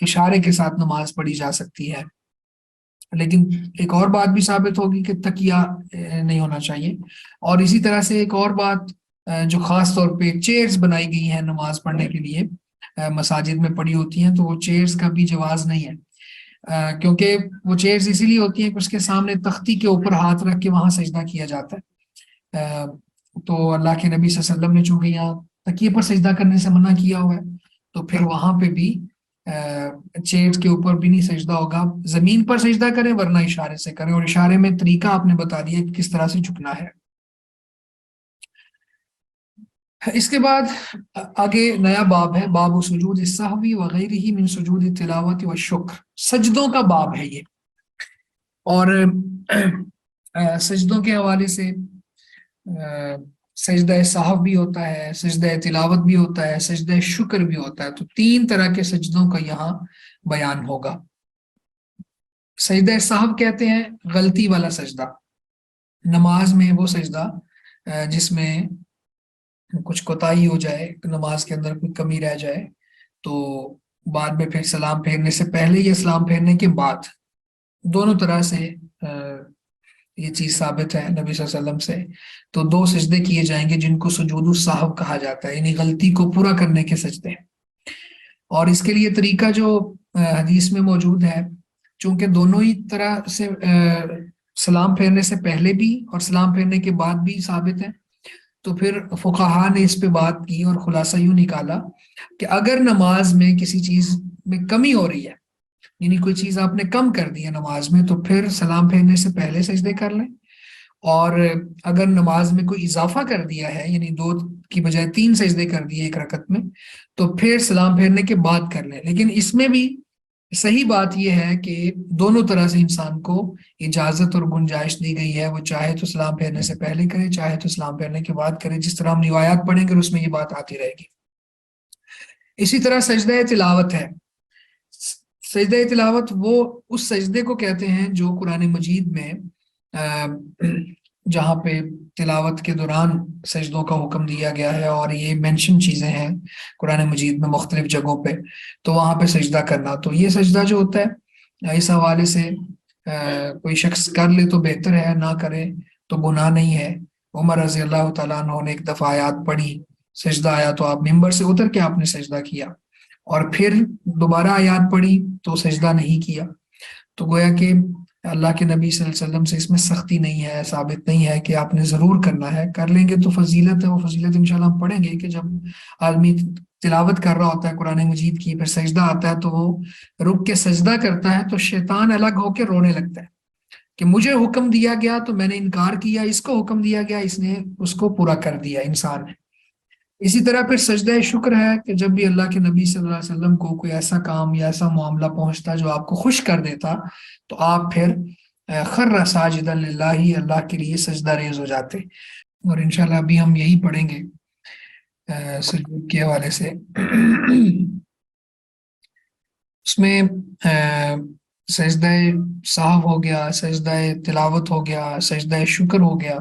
اشارے کے ساتھ نماز پڑھی جا سکتی ہے. لیکن ایک اور بات بھی ثابت ہوگی کہ تکیہ نہیں ہونا چاہیے. اور اسی طرح سے ایک اور بات جو خاص طور پہ چیئرز بنائی گئی ہیں نماز پڑھنے کے لیے، مساجد میں پڑی ہوتی ہیں، تو وہ چیئرز کا بھی جواز نہیں ہے، کیونکہ وہ چیئرز اسی لیے ہوتی ہیں کہ اس کے سامنے تختی کے اوپر ہاتھ رکھ کے وہاں سجدہ کیا جاتا ہے. تو اللہ کے نبی صلی اللہ علیہ وسلم نے چونکہ یہاں تکیے پر سجدہ کرنے سے منع کیا ہوا ہے، تو پھر وہاں پہ بھی چیٹ کے اوپر بھی نہیں سجدہ ہوگا، زمین پر سجدہ کریں ورنہ اشارے سے کریں، اور اشارے میں طریقہ آپ نے بتا دیا کہ کس طرح سے جھکنا ہے۔ اس کے بعد آگے نیا باب ہے، باب سجود السہوی وغیرہ من سجود التلاوت والشکر، سجدوں کا باب ہے یہ، اور سجدوں کے حوالے سے سجدہ سہو بھی ہوتا ہے، سجدہ تلاوت بھی ہوتا ہے، سجدہ شکر بھی ہوتا ہے، تو تین طرح کے سجدوں کا یہاں بیان ہوگا۔ سجدہ سہو کہتے ہیں غلطی والا سجدہ، نماز میں وہ سجدہ جس میں کچھ کوتاہی ہو جائے، نماز کے اندر کوئی کمی رہ جائے، تو بعد میں پھر سلام پھیرنے سے پہلے یا سلام پھیرنے کے بعد، دونوں طرح سے یہ چیز ثابت ہے نبی صلی اللہ علیہ وسلم سے، تو دو سجدے کیے جائیں گے جن کو سجود السہو کہا جاتا ہے، یعنی غلطی کو پورا کرنے کے سجدے۔ اور اس کے لیے طریقہ جو حدیث میں موجود ہے، چونکہ دونوں ہی طرح سے سلام پھیرنے سے پہلے بھی اور سلام پھیرنے کے بعد بھی ثابت ہے، تو پھر فقہا نے اس پہ بات کی اور خلاصہ یوں نکالا کہ اگر نماز میں کسی چیز میں کمی ہو رہی ہے، یعنی کوئی چیز آپ نے کم کر دی ہے نماز میں، تو پھر سلام پھیرنے سے پہلے سجدے کر لیں، اور اگر نماز میں کوئی اضافہ کر دیا ہے، یعنی 2 کی بجائے 3 سجدے کر دیے ایک رکعت میں، تو پھر سلام پھیرنے کے بعد کر لیں۔ لیکن اس میں بھی صحیح بات یہ ہے کہ دونوں طرح سے انسان کو اجازت اور گنجائش دی گئی ہے، وہ چاہے تو سلام پھیرنے سے پہلے کرے، چاہے تو سلام پھیرنے کے بعد کرے، جس طرح ہم روایات پڑھیں گے اس میں یہ بات آتی رہے گی۔ اسی طرح سجدہ تلاوت ہے، سجدہ تلاوت وہ اس سجدے کو کہتے ہیں جو قرآن مجید میں جہاں پہ تلاوت کے دوران سجدوں کا حکم دیا گیا ہے، اور یہ مینشن چیزیں ہیں قرآن مجید میں مختلف جگہوں پہ، تو وہاں پہ سجدہ کرنا، تو یہ سجدہ جو ہوتا ہے اس حوالے سے کوئی شخص کر لے تو بہتر ہے، نہ کرے تو گناہ نہیں ہے۔ عمر رضی اللہ تعالیٰ عنہ نے ایک دفعہ آیات پڑھی، سجدہ آیا تو آپ ممبر سے اتر کے آپ نے سجدہ کیا، اور پھر دوبارہ آیات پڑھی تو سجدہ نہیں کیا، تو گویا کہ اللہ کے نبی صلی اللہ علیہ وسلم سے اس میں سختی نہیں ہے، ثابت نہیں ہے کہ آپ نے ضرور کرنا ہے، کر لیں گے تو فضیلت ہے، وہ فضیلت انشاءاللہ ہم پڑھیں گے کہ جب آدمی تلاوت کر رہا ہوتا ہے قرآن مجید کی، پھر سجدہ آتا ہے تو وہ رک کے سجدہ کرتا ہے، تو شیطان الگ ہو کے رونے لگتا ہے کہ مجھے حکم دیا گیا تو میں نے انکار کیا، اس کو حکم دیا گیا اس نے اس کو پورا کر دیا، انسان ہے۔ اسی طرح پھر سجدہ شکر ہے کہ جب بھی اللہ کے نبی صلی اللہ علیہ وسلم کو کوئی ایسا کام یا ایسا معاملہ پہنچتا جو آپ کو خوش کر دیتا، تو آپ پھر خر ساجدا للہ، اللہ کے لیے سجدہ ریز ہو جاتے، اور انشاءاللہ ابھی ہم یہی پڑھیں گے سجود کے حوالے سے۔ اس میں سجدہ سہو ہو گیا، سجدہ تلاوت ہو گیا، سجدہ شکر ہو گیا،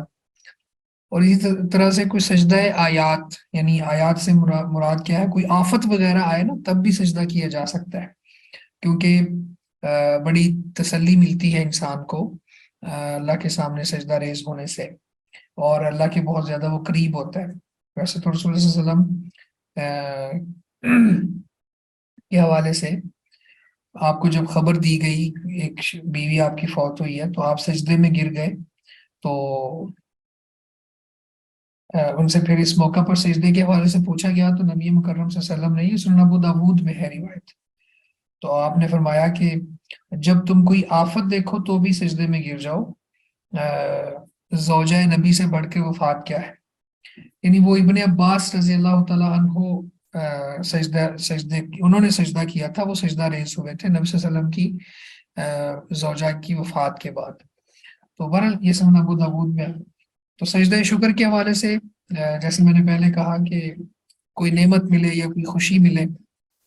اور اسی طرح سے کوئی سجدہ آیات، یعنی آیات سے مراد کیا ہے، کوئی آفت وغیرہ آئے نا تب بھی سجدہ کیا جا سکتا ہے، کیونکہ بڑی تسلی ملتی ہے انسان کو اللہ کے سامنے سجدہ ریز ہونے سے، اور اللہ کے بہت زیادہ وہ قریب ہوتا ہے۔ ویسے تو رسول اللہ صلی اللہ علیہ وسلم کے حوالے سے آپ کو جب خبر دی گئی ایک بیوی آپ کی فوت ہوئی ہے، تو آپ سجدے میں گر گئے، تو ان سے پھر اس موقع پر سجدے کے حوالے سے پوچھا گیا، تو نبی مکرم صلی اللہ علیہ وسلم نے، یہ سنن ابو داود میں ہے روایت، تو آپ نے فرمایا کہ جب تم کوئی آفت دیکھو تو بھی سجدے میں گر جاؤ، زوجہ نبی سے بڑھ کے وفات کیا ہے، یعنی وہ ابن عباس رضی اللہ تعالیٰ عنہ سجدے انہوں نے سجدہ کیا تھا، وہ سجدہ ریز ہوئے تھے نبی صلی اللہ علیہ وسلم کی زوجہ کی وفات کے بعد، تو بہرحال یہ سنن ابو داود میں ہے۔ تو سجدہ شکر کے حوالے سے جیسے میں نے پہلے کہا کہ کوئی نعمت ملے یا کوئی خوشی ملے،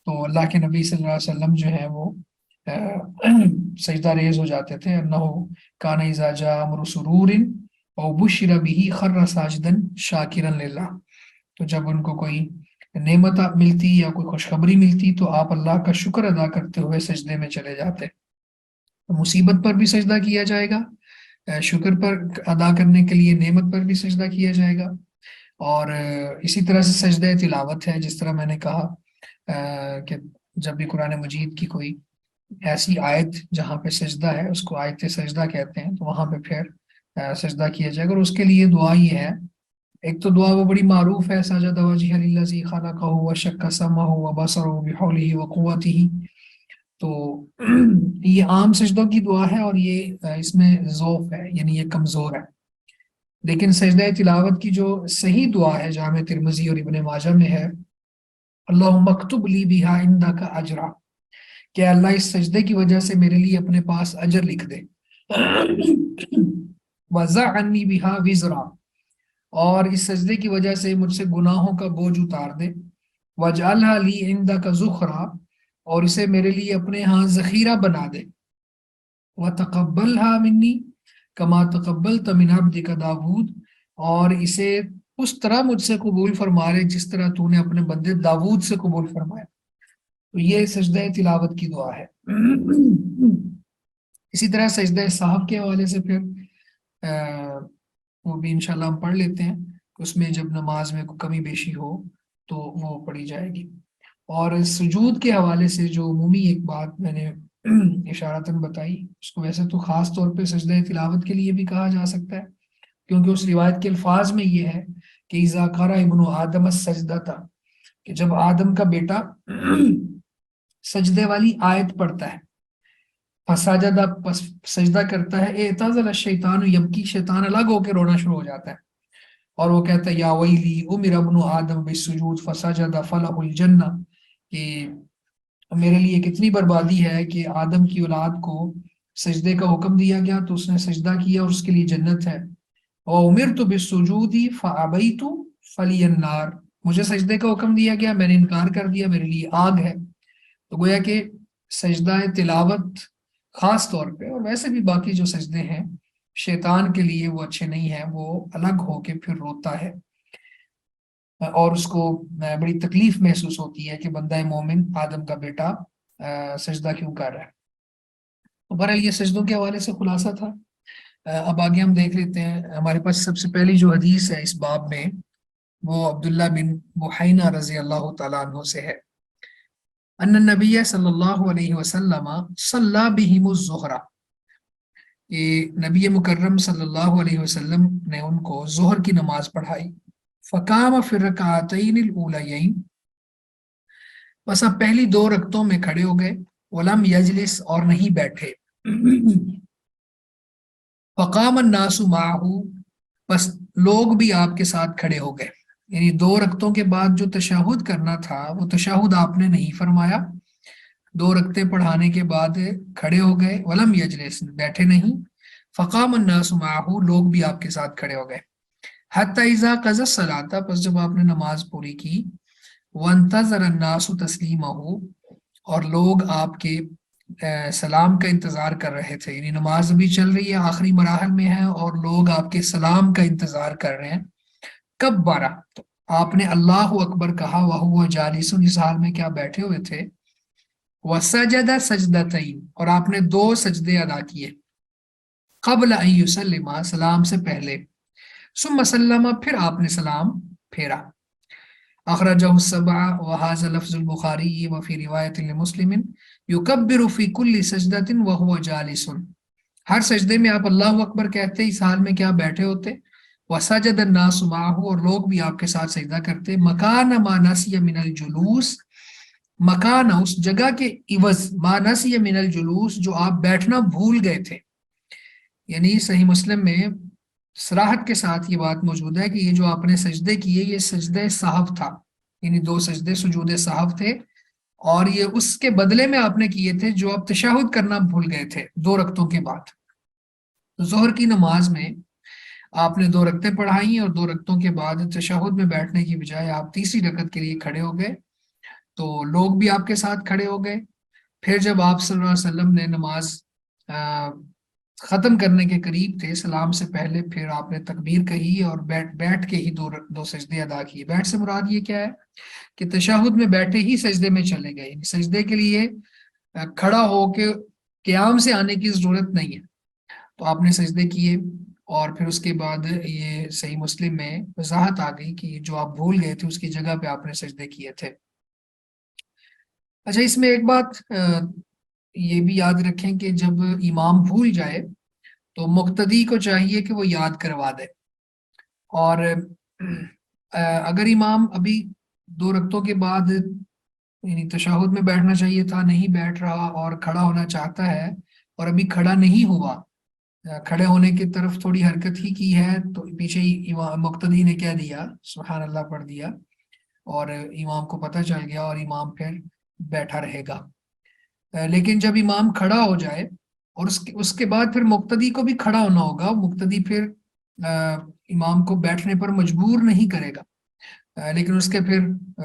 تو اللہ کے نبی صلی اللہ علیہ وسلم جو ہے وہ سجدہ ریز ہو جاتے تھے، انہو کان اذا جاء امر سرور او بشر به خر ساجدا شاکرا للہ، تو جب ان کو کوئی نعمت ملتی یا کوئی خوشخبری ملتی تو آپ اللہ کا شکر ادا کرتے ہوئے سجدے میں چلے جاتے۔ مصیبت پر بھی سجدہ کیا جائے گا، شکر پر ادا کرنے کے لیے نعمت پر بھی سجدہ کیا جائے گا، اور اسی طرح سے سجدہ تلاوت ہے، جس طرح میں نے کہا کہ جب بھی قرآن مجید کی کوئی ایسی آیت جہاں پہ سجدہ ہے اس کو آیت سجدہ کہتے ہیں، تو وہاں پہ پھر سجدہ کیا جائے گا، اور اس کے لیے دعا یہ ہے ایک تو دعا وہ بڑی معروف ہے، سجد وجہ للذی خلقہ وشق سمعہ وبصرہ بحولہ وقوتہ، تو یہ عام سجدوں کی دعا ہے، اور یہ اس میں ضعف ہے، یعنی یہ کمزور ہے۔ لیکن سجدہ تلاوت کی جو صحیح دعا ہے، جامع ترمذی اور ابن ماجہ میں ہے، اللہم اکتب لی بہا عندک اجرا، کہ اللہ اس سجدے کی وجہ سے میرے لیے اپنے پاس اجر لکھ دے، وضع عنی بہا وزرا، اور اس سجدے کی وجہ سے مجھ سے گناہوں کا بوجھ اتار دے، وجعلها لی عندک ذخرا، اور اسے میرے لیے اپنے ہاں ذخیرہ بنا دے، وتقبلها منی کما تقبلت من عبدک داود، اور اسے اس طرح مجھ سے قبول فرما لے جس طرح تو نے اپنے بندے داود سے قبول فرمایا۔ تو یہ سجدہ تلاوت کی دعا ہے۔ اسی طرح سجدہ صاحب کے حوالے سے پھر وہ بھی انشاءاللہ ہم پڑھ لیتے ہیں، اس میں جب نماز میں کوئی کمی بیشی ہو تو وہ پڑھی جائے گی۔ اور سجود کے حوالے سے جو عمومی ایک بات میں نے اشارتاً بتائی، اس کو ویسے تو خاص طور پہ سجدہ تلاوت کے لیے بھی کہا جا سکتا ہے، کیونکہ اس روایت کے الفاظ میں یہ ہے کہ اذا قرأ ابن آدم السجدۃ، کہ جب آدم کا بیٹا سجدے والی آیت پڑھتا ہے، فسجدہ، پس سجدہ کرتا ہے، اعتزل الشیطان یبکی، شیطان الگ ہو کے رونا شروع ہو جاتا ہے، اور وہ کہتا ہے یا ویلی امر ابن آدم بالسجود فسجد فلہ الجنہ، کہ میرے لیے کتنی بربادی ہے کہ آدم کی اولاد کو سجدے کا حکم دیا گیا تو اس نے سجدہ کیا اور اس کے لیے جنت ہے، وَأُمِرْتُ بِالسُّجُودِ فَأَبَيْتُ فَلِيَ النَّارُ، مجھے سجدے کا حکم دیا گیا، میں نے انکار کر دیا، میرے لیے آگ ہے۔ تو گویا کہ سجدہ تلاوت خاص طور پہ، اور ویسے بھی باقی جو سجدے ہیں شیطان کے لیے وہ اچھے نہیں ہیں، وہ الگ ہو کے پھر روتا ہے، اور اس کو بڑی تکلیف محسوس ہوتی ہے کہ بندہ مومن آدم کا بیٹا سجدہ کیوں کر رہا ہے۔ تو بہرحال یہ سجدوں کے حوالے سے خلاصہ تھا۔ اب آگے ہم دیکھ لیتے ہیں، ہمارے پاس سب سے پہلی جو حدیث ہے اس باب میں وہ عبداللہ بن بحینہ رضی اللہ تعالیٰ عنہ سے ہے، ان النبی صلی اللہ علیہ وسلم صلی بہم الظہر، کہ نبی مکرم صلی اللہ علیہ وسلم نے ان کو ظہر کی نماز پڑھائی، فقام فی الرکعتین الاولیین، بس اب پہلی دو رکعتوں میں کھڑے ہو گئے، ولم یجلس، اور نہیں بیٹھے، فقام الناس معہ، بس لوگ بھی آپ کے ساتھ کھڑے ہو گئے، یعنی دو رکعتوں کے بعد جو تشہد کرنا تھا وہ تشہد آپ نے نہیں فرمایا، دو رکعتیں پڑھانے کے بعد کھڑے ہو گئے، ولم یجلس، بیٹھے نہیں، فقام الناس معہ، لوگ بھی آپ کے ساتھ کھڑے ہو گئے، حتی اذا قضى الصلاۃ، پس جب آپ نے نماز پوری کی، وانتظر الناس تسلیمہ، اور لوگ آپ کے سلام کا انتظار کر رہے تھے، یعنی نماز ابھی چل رہی ہے، آخری مراحل میں ہے، اور لوگ آپ کے سلام کا انتظار کر رہے ہیں، کب بارہ، تو آپ نے اللہ اکبر کہا، وہو جالس، اس حال میں کیا بیٹھے ہوئے تھے، وسجد سجدتین، اور آپ نے دو سجدے ادا کیے، قبل ان یسلم، سلام سے پہلے، ثم سلم، پھر آپ نے سلام پھیرا، اخرجہ السبع وهذا لفظ البخاری وفي روایت لمسلم یکبر فی کل سجدۃ وهو جالس، ہر سجدے میں آپ اللہ اکبر کہتے، اس حال میں کیا بیٹھے ہوتے، وسجد الناس معه، اور لوگ بھی آپ کے ساتھ سجدہ کرتے، مکان ما نسی من الجلوس، مکان اس جگہ کے عوض، ما نسی من الجلوس، جو آپ بیٹھنا بھول گئے تھے، یعنی صحیح مسلم میں صراحت کے ساتھ یہ بات موجود ہے کہ یہ جو آپ نے سجدے کیے یہ سجدے سہو تھا، یعنی دو سجدے سجود سہو تھے، اور یہ اس کے بدلے میں آپ نے کیے تھے جو آپ تشہد کرنا بھول گئے تھے دو رکعتوں کے بعد۔ ظہر کی نماز میں آپ نے دو رکعتیں پڑھائیں، اور دو رکعتوں کے بعد تشہد میں بیٹھنے کی بجائے آپ تیسری رکعت کے لیے کھڑے ہو گئے، تو لوگ بھی آپ کے ساتھ کھڑے ہو گئے، پھر جب آپ صلی اللہ علیہ وسلم نے نماز ختم کرنے کے قریب تھے، سلام سے پہلے پھر آپ نے تکبیر کہی اور بیٹھ کے ہی دو سجدے ادا کیے۔ بیٹھ سے مراد یہ کیا ہے کہ تشہد میں بیٹھے ہی سجدے میں چلے گئے، سجدے کے لیے کھڑا ہو کے قیام سے آنے کی ضرورت نہیں ہے، تو آپ نے سجدے کیے، اور پھر اس کے بعد یہ صحیح مسلم میں وضاحت آ گئی کہ جو آپ بھول گئے تھے اس کی جگہ پہ آپ نے سجدے کیے تھے۔ اچھا، اس میں ایک بات یہ بھی یاد رکھیں کہ جب امام بھول جائے تو مقتدی کو چاہیے کہ وہ یاد کروا دے، اور اگر امام ابھی دو رکعتوں کے بعد یعنی تشہد میں بیٹھنا چاہیے تھا، نہیں بیٹھ رہا اور کھڑا ہونا چاہتا ہے اور ابھی کھڑا نہیں ہوا، کھڑے ہونے کی طرف تھوڑی حرکت ہی کی ہے، تو پیچھے ہی مقتدی نے کہہ دیا سبحان اللہ پڑھ دیا اور امام کو پتہ چل گیا اور امام پھر بیٹھا رہے گا۔ لیکن جب امام کھڑا ہو جائے اور اس کے بعد پھر مقتدی کو بھی کھڑا ہونا ہوگا، مقتدی پھر امام کو بیٹھنے پر مجبور نہیں کرے گا، لیکن اس کے پھر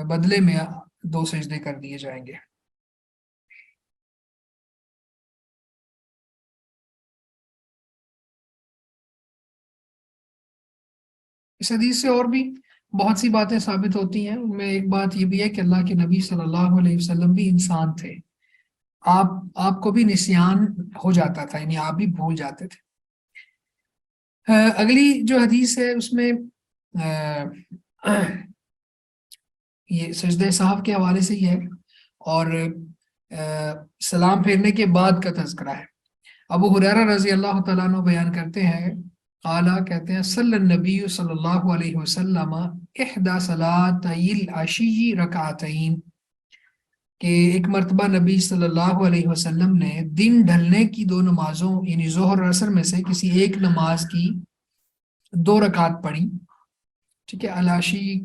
بدلے میں دو سجدے کر دیے جائیں گے۔ اس حدیث سے اور بھی بہت سی باتیں ثابت ہوتی ہیں، ان میں ایک بات یہ بھی ہے کہ اللہ کے نبی صلی اللہ علیہ وسلم بھی انسان تھے، آپ آپ کو بھی نسیان ہو جاتا تھا، یعنی آپ بھی بھول جاتے تھے۔ اگلی جو حدیث ہے اس میں یہ سجدہ سہو کے حوالے سے ہی ہے اور سلام پھیرنے کے بعد کا تذکرہ ہے۔ ابو ہریرہ رضی اللہ تعالیٰ عنہ بیان کرتے ہیں، قالا کہتے ہیں، صلی النبی صلی اللہ علیہ وسلم احدى صلاتي العشی رکعتین، کہ ایک مرتبہ نبی صلی اللہ علیہ وسلم نے دن ڈھلنے کی دو نمازوں یعنی ظہر اور عصر میں سے کسی ایک نماز کی دو رکعت پڑھی۔ ٹھیک ہے، العشی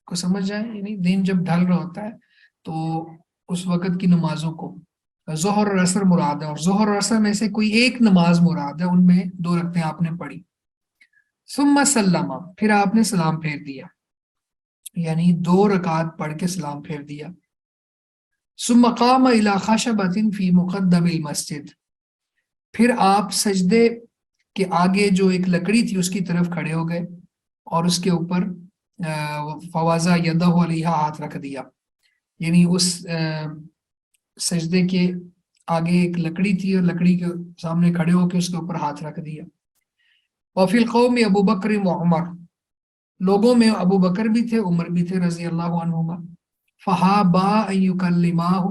کو سمجھ جائیں، یعنی دن جب ڈھل رہا ہوتا ہے تو اس وقت کی نمازوں کو ظہر اور عصر مراد ہے، اور ظہر اور عصر میں سے کوئی ایک نماز مراد ہے، ان میں دو رکعتیں آپ نے پڑھی۔ ثم سلم، پھر آپ نے سلام پھیر دیا، یعنی دو رکعت پڑھ کے سلام پھیر دیا۔ ثم قام الى خشبۃ فی مقدم المسجد، پھر آپ سجدے کے آگے جو ایک لکڑی تھی اس کی طرف کھڑے ہو گئے اور اس کے اوپر فوازہ یدہ علیہا، ہاتھ رکھ دیا، یعنی اس سجدے کے آگے ایک لکڑی تھی اور لکڑی کے سامنے کھڑے ہو کے اس کے اوپر ہاتھ رکھ دیا۔ وفی القوم ابو بکر و عمر، لوگوں میں ابو بکر بھی تھے، عمر بھی تھے رضی اللہ عنہما۔ فہابا ان یکلماہ،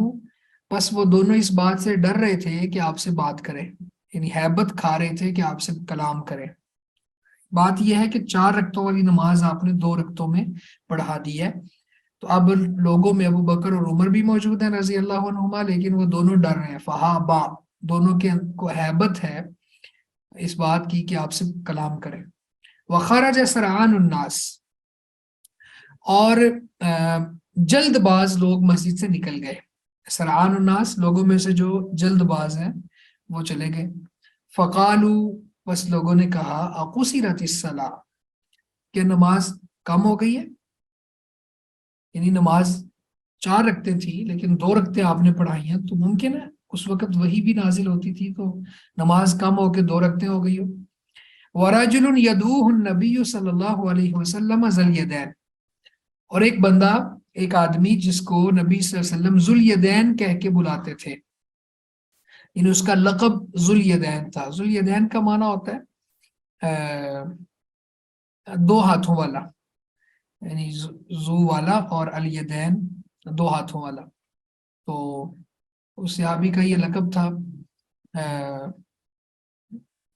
پس وہ دونوں اس بات سے ڈر رہے تھے کہ آپ سے بات کریں، یعنی ہیبت کھا رہے تھے کہ آپ سے کلام کریں۔ بات یہ ہے کہ 4 رکعتوں والی نماز آپ نے 2 رکعتوں میں پڑھا دی ہے، تو اب لوگوں میں ابو بکر اور عمر بھی موجود ہیں رضی اللہ عنہما، لیکن وہ دونوں ڈر رہے ہیں، فہابا، دونوں کے کو ہیبت ہے اس بات کی کہ آپ سے کلام کریں۔ وخرج سرعان الناس، اور جلد باز لوگ مسجد سے نکل گئے، سرعان الناس لوگوں میں سے جو جلد باز ہیں وہ چلے گئے۔ فقالو، بس لوگوں نے کہا، اقصرت الصلاۃ، کہ نماز کم ہو گئی ہے، یعنی نماز 4 رکعتیں تھی لیکن 2 رکعتیں آپ نے پڑھائی ہیں، تو ممکن ہے اس وقت وہی بھی نازل ہوتی تھی تو نماز کم ہو کے 2 رکعتیں ہو گئی ہو۔ وَرَجُلٌ يَدْعُوهُ النَّبِيُّ صلی اللہ علیہ وسلم ذُو الْيَدَيْنِ، اور ایک بندہ، ایک آدمی جس کو نبی صلی اللہ علیہ وسلم ذو الیدین کہہ کے بلاتے تھے، یعنی اس کا لقب ذو الیدین تھا۔ ذو الیدین کا معنی ہوتا ہے 2 ہاتھوں والا، یعنی ذو والا اور الیدین 2 ہاتھوں والا، تو اس صحابی کا یہ لقب تھا۔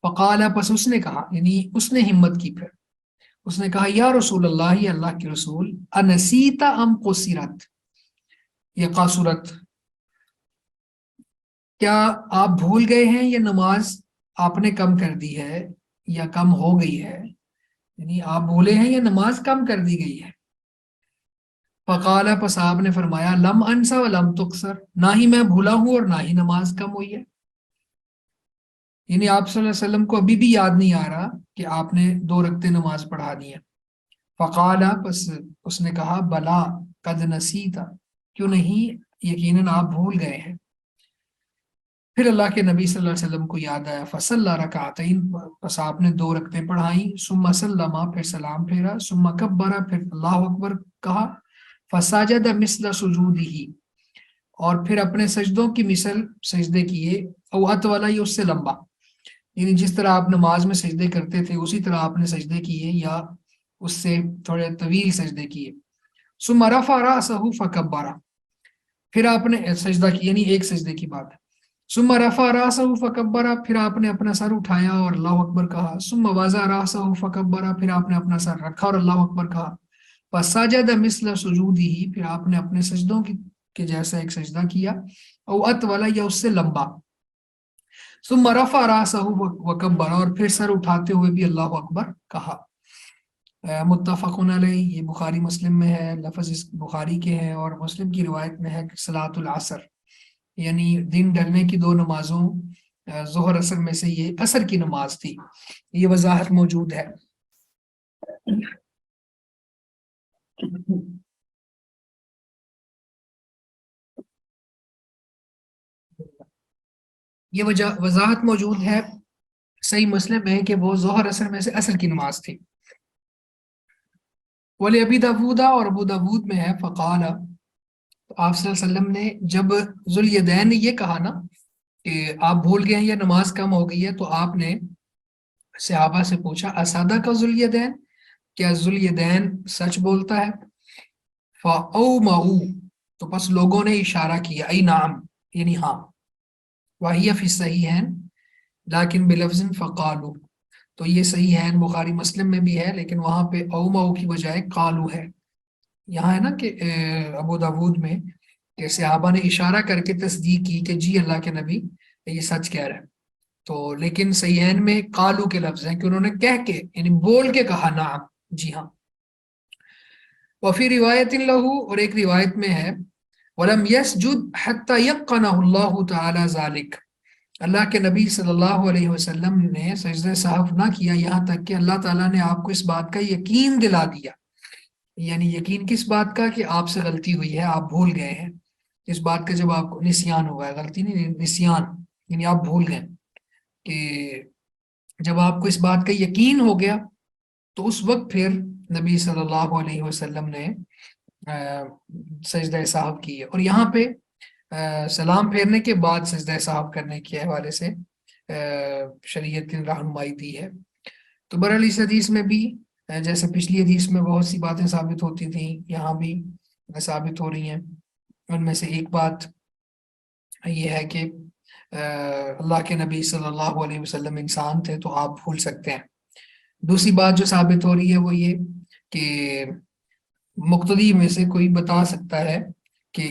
فقال، پس اس نے کہا، یعنی اس نے ہمت کی، پھر اس نے کہا، یا رسول اللہ، یہ اللہ کے رسول، انسیت ام قصرت، یہ قاصرت، کیا آپ بھول گئے ہیں یہ نماز آپ نے کم کر دی ہے یا کم ہو گئی ہے، یعنی آپ بھولے ہیں یہ نماز کم کر دی گئی ہے۔ فقال، پس آپ نے فرمایا، لم انسا ولم تقصر، نہ ہی میں بھولا ہوں اور نہ ہی نماز کم ہوئی ہے، یعنی آپ صلی اللہ علیہ وسلم کو ابھی بھی یاد نہیں آ رہا کہ آپ نے 2 رکعتیں نماز پڑھا دی ہیں۔ فقال، پس اس نے کہا، بلا قد نسیتا، کیوں نہیں، یقیناً آپ بھول گئے ہیں۔ پھر اللہ کے نبی صلی اللہ علیہ وسلم کو یاد آیا، فصلی رکعتین، پس آپ نے 2 رکعتیں پڑھائیں، ثم سلم، پھر سلام پھیرا، ثم کبر، پھر اللہ اکبر کہا، فسجد مثل سجودہ، اور پھر اپنے سجدوں کی مثل سجدے کیے، او اطول، یا اس سے لمبا، یعنی جس طرح آپ نماز میں سجدے کرتے تھے اسی طرح آپ نے سجدے کیے یا اس سے تھوڑے طویل سجدے کیے۔ ثم رفع رأسہ فکبر، پھر آپ نے سجدہ کی، یعنی ایک سجدے کی بات ہے، ثم رفع راسه فکبرا، پھر آپ نے اپنا سر اٹھایا اور اللہ اکبر کہا. ثم وضع راسه فکبرا، پھر آپ نے اپنا سر رکھا اور اللہ اکبر کہا. فسجد مثل سجوده، پھر آپ نے اپنے سجدوں کے جیسا ایک سجدہ کیا. او اطول، یا اس سے لمبا. ثم رفع راسه وکبرا، اور پھر سر اٹھاتے ہوئے بھی اللہ اکبر کہا. متفق علیہ، یہ بخاری مسلم میں ہے، لفظ اس بخاری کے ہیں، اور مسلم کی روایت میں ہے کہ صلاۃ العصر، یعنی دن ڈھلنے کی دو نمازوں ظہر اثر میں سے یہ عصر کی نماز تھی. یہ وضاحت موجود ہے. یہ وضاحت موجود ہے صحیح مسلم میں کہ وہ ظہر اثر میں سے عصر کی نماز تھی. ولی ابی داود، اور ابو داود میں ہے، فقال، آپ صلی اللہ علیہ وسلم نے جب ذوالیدین نے یہ کہا نا کہ آپ بھول گئے ہیں یا نماز کم ہو گئی ہے، تو آپ نے صحابہ سے پوچھا اسادہ کا ذوالیدین، کیا ذوالیدین سچ بولتا ہے؟ فَأَوْمَعُوا، تو پس لوگوں نے اشارہ کیا، ای نعم، یعنی ہاں. وَهِيَ فِي الصَّحِيحَيْنِ لیکن بلفظ فقالو، تو یہ صحیح ہے، بخاری مسلم میں بھی ہے، لیکن وہاں پہ اومعو کی بجائے قالو ہے. یہاں ہے نا کہ ابو داود میں کہ صحابہ نے اشارہ کر کے تصدیق کی کہ جی اللہ کے نبی یہ سچ کہہ رہے ہیں. تو لیکن صحیحین میں قالو کے لفظ ہیں کہ انہوں نے کہہ کے، یعنی بول کے کہا نعم، جی ہاں. وفی روایت لہو، اور ایک روایت میں ہے وَلَمْ يَسْجُدْ حَتَّى يَقَّنَهُ اللَّهُ تَعَالَى ذَلِكَ، اللہ کے نبی صلی اللہ علیہ وسلم نے سجدہ سہو نہ کیا یہاں تک کہ اللہ تعالیٰ نے آپ کو اس بات کا یقین دلا دیا. یعنی یقین کس بات کا؟ کہ آپ سے غلطی ہوئی ہے، آپ بھول گئے ہیں. اس بات کا جب آپ کو نسیان ہوا ہے، غلطی نہیں، نسیان، یعنی آپ بھول گئے، کہ جب آپ کو اس بات کا یقین ہو گیا تو اس وقت پھر نبی صلی اللہ علیہ وسلم نے سجدہ سہو کی ہے. اور یہاں پہ سلام پھیرنے کے بعد سجدہ سہو کرنے کے حوالے سے شریعت کی رہنمائی دی ہے. تو بہرحال اس حدیث میں بھی جیسے پچھلی حدیث میں بہت سی باتیں ثابت ہوتی تھیں، یہاں بھی ثابت ہو رہی ہیں. ان میں سے ایک بات یہ ہے کہ اللہ کے نبی صلی اللہ علیہ وسلم انسان تھے تو آپ بھول سکتے ہیں. دوسری بات جو ثابت ہو رہی ہے وہ یہ کہ مقتدی میں سے کوئی بتا سکتا ہے کہ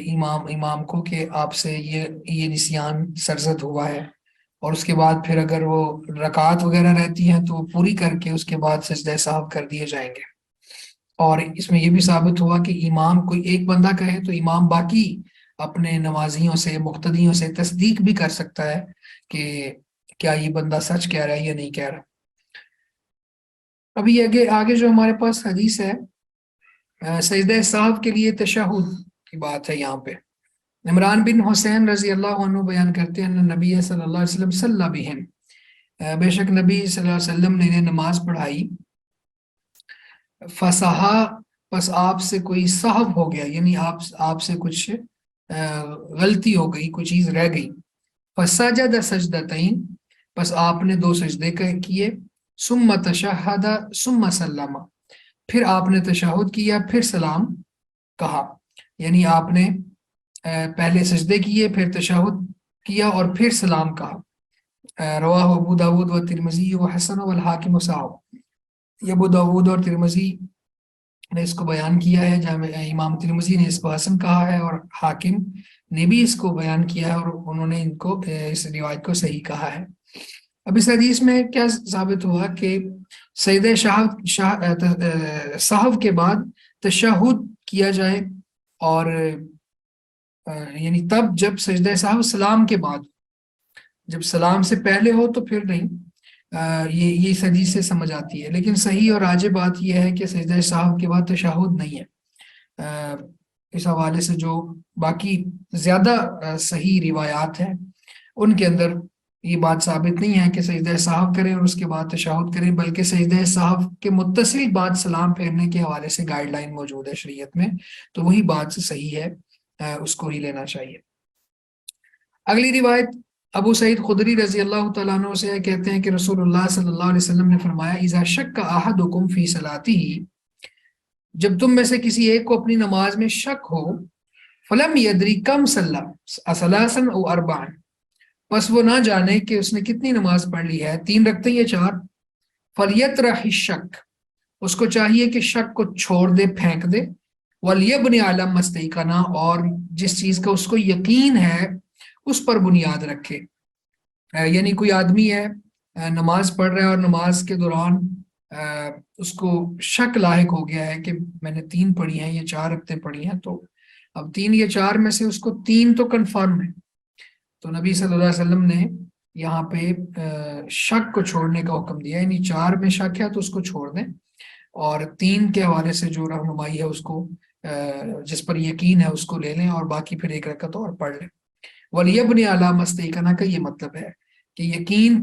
امام کو کہ آپ سے یہ نسیان سرزد ہوا ہے، اور اس کے بعد پھر اگر وہ رکعات وغیرہ رہتی ہیں تو وہ پوری کر کے اس کے بعد سجدہ سہو کر دیے جائیں گے. اور اس میں یہ بھی ثابت ہوا کہ امام کوئی ایک بندہ کہے تو امام باقی اپنے نمازیوں سے، مقتدیوں سے تصدیق بھی کر سکتا ہے کہ کیا یہ بندہ سچ کہہ رہا ہے یا نہیں کہہ رہا. ابھی آگے جو ہمارے پاس حدیث ہے سجدہ سہو کے لیے تشہد کی بات ہے. یہاں پہ عمران بن حسین رضی اللہ عنہ بیان کرتے ہیں نبی صلی اللہ علیہ وسلم صلی بہم، بے شک نبی صلی اللہ علیہ وسلم نے انہیں نماز پڑھائی. فصحا، پس آپ سے کوئی سہو ہو گیا، یعنی آپ سے کچھ غلطی ہو گئی، کوئی چیز رہ گئی. فسجد سجدتین، پس آپ نے دو سجدے کیے. ثم تشہد ثم سلم، پھر آپ نے تشہد کیا پھر سلام کہا. یعنی آپ نے پہلے سجدے کیے، پھر تشہد کیا اور پھر سلام کہا. رواہ ابو داود و ترمذی و حسن والحاکم و صحاح، یہ ابو داود اور ترمذی نے اس کو بیان کیا ہے، جامع امام ترمذی نے اس کو حسن کہا ہے، اور حاکم نے بھی اس کو بیان کیا ہے، اور انہوں نے ان کو اس روایت کو صحیح کہا ہے. اب اس حدیث میں کیا ثابت ہوا کہ سجدہ سہو کے بعد تشہد کیا جائے، اور یعنی تب جب سجدہ سہو سلام کے بعد، جب سلام سے پہلے ہو تو پھر نہیں. یہ اس حدیث سے سمجھ آتی ہے. لیکن صحیح اور راجح بات یہ ہے کہ سجدہ سہو کے بعد تشہد نہیں ہے. اس حوالے سے جو باقی زیادہ صحیح روایات ہیں ان کے اندر یہ بات ثابت نہیں ہے کہ سجدہ سہو کریں اور اس کے بعد تشہد کریں، بلکہ سجدہ سہو کے متصل بعد سلام پھیرنے کے حوالے سے گائیڈ لائن موجود ہے شریعت میں، تو وہی بات صحیح ہے، اس کو ہی لینا چاہیے. اگلی روایت ابو سعید خدری رضی اللہ تعالیٰ عنہ سے کہتے ہیں کہ رسول اللہ صلی اللہ علیہ وسلم نے فرمایا اذا شک احدکم فی صلاتہ، جب تم میں سے کسی ایک کو اپنی نماز میں شک ہو، فلم یدری کم صلی اثلاثا او اربعا، بس وہ نہ جانے کہ اس نے کتنی نماز پڑھ لی ہے، 3 رکھتے یا 4. فلیطرح الشک، اس کو چاہیے کہ شک کو چھوڑ دے، پھینک دے. ولیبنی علی ما استیقن، اور جس چیز کا اس کو یقین ہے اس پر بنیاد رکھے. یعنی کوئی آدمی ہے نماز پڑھ رہا ہے اور نماز کے دوران اس کو شک لاحق ہو گیا ہے کہ میں نے 3 پڑھی ہیں یا 4 رکعتیں پڑھی ہیں، تو اب 3 یا 4 میں سے اس کو 3 تو کنفرم ہے. تو نبی صلی اللہ علیہ وسلم نے یہاں پہ شک کو چھوڑنے کا حکم دیا، یعنی 4 میں شک ہے تو اس کو چھوڑ دیں، اور 3 کے حوالے سے جو رہنمائی ہے اس کو جس پر یقین ہے اس کو لے لیں، اور باقی پھر 1 رکعت اور پڑھ لیں. ولیبنی علی ما استیقن کا یہ مطلب ہے کہ یقین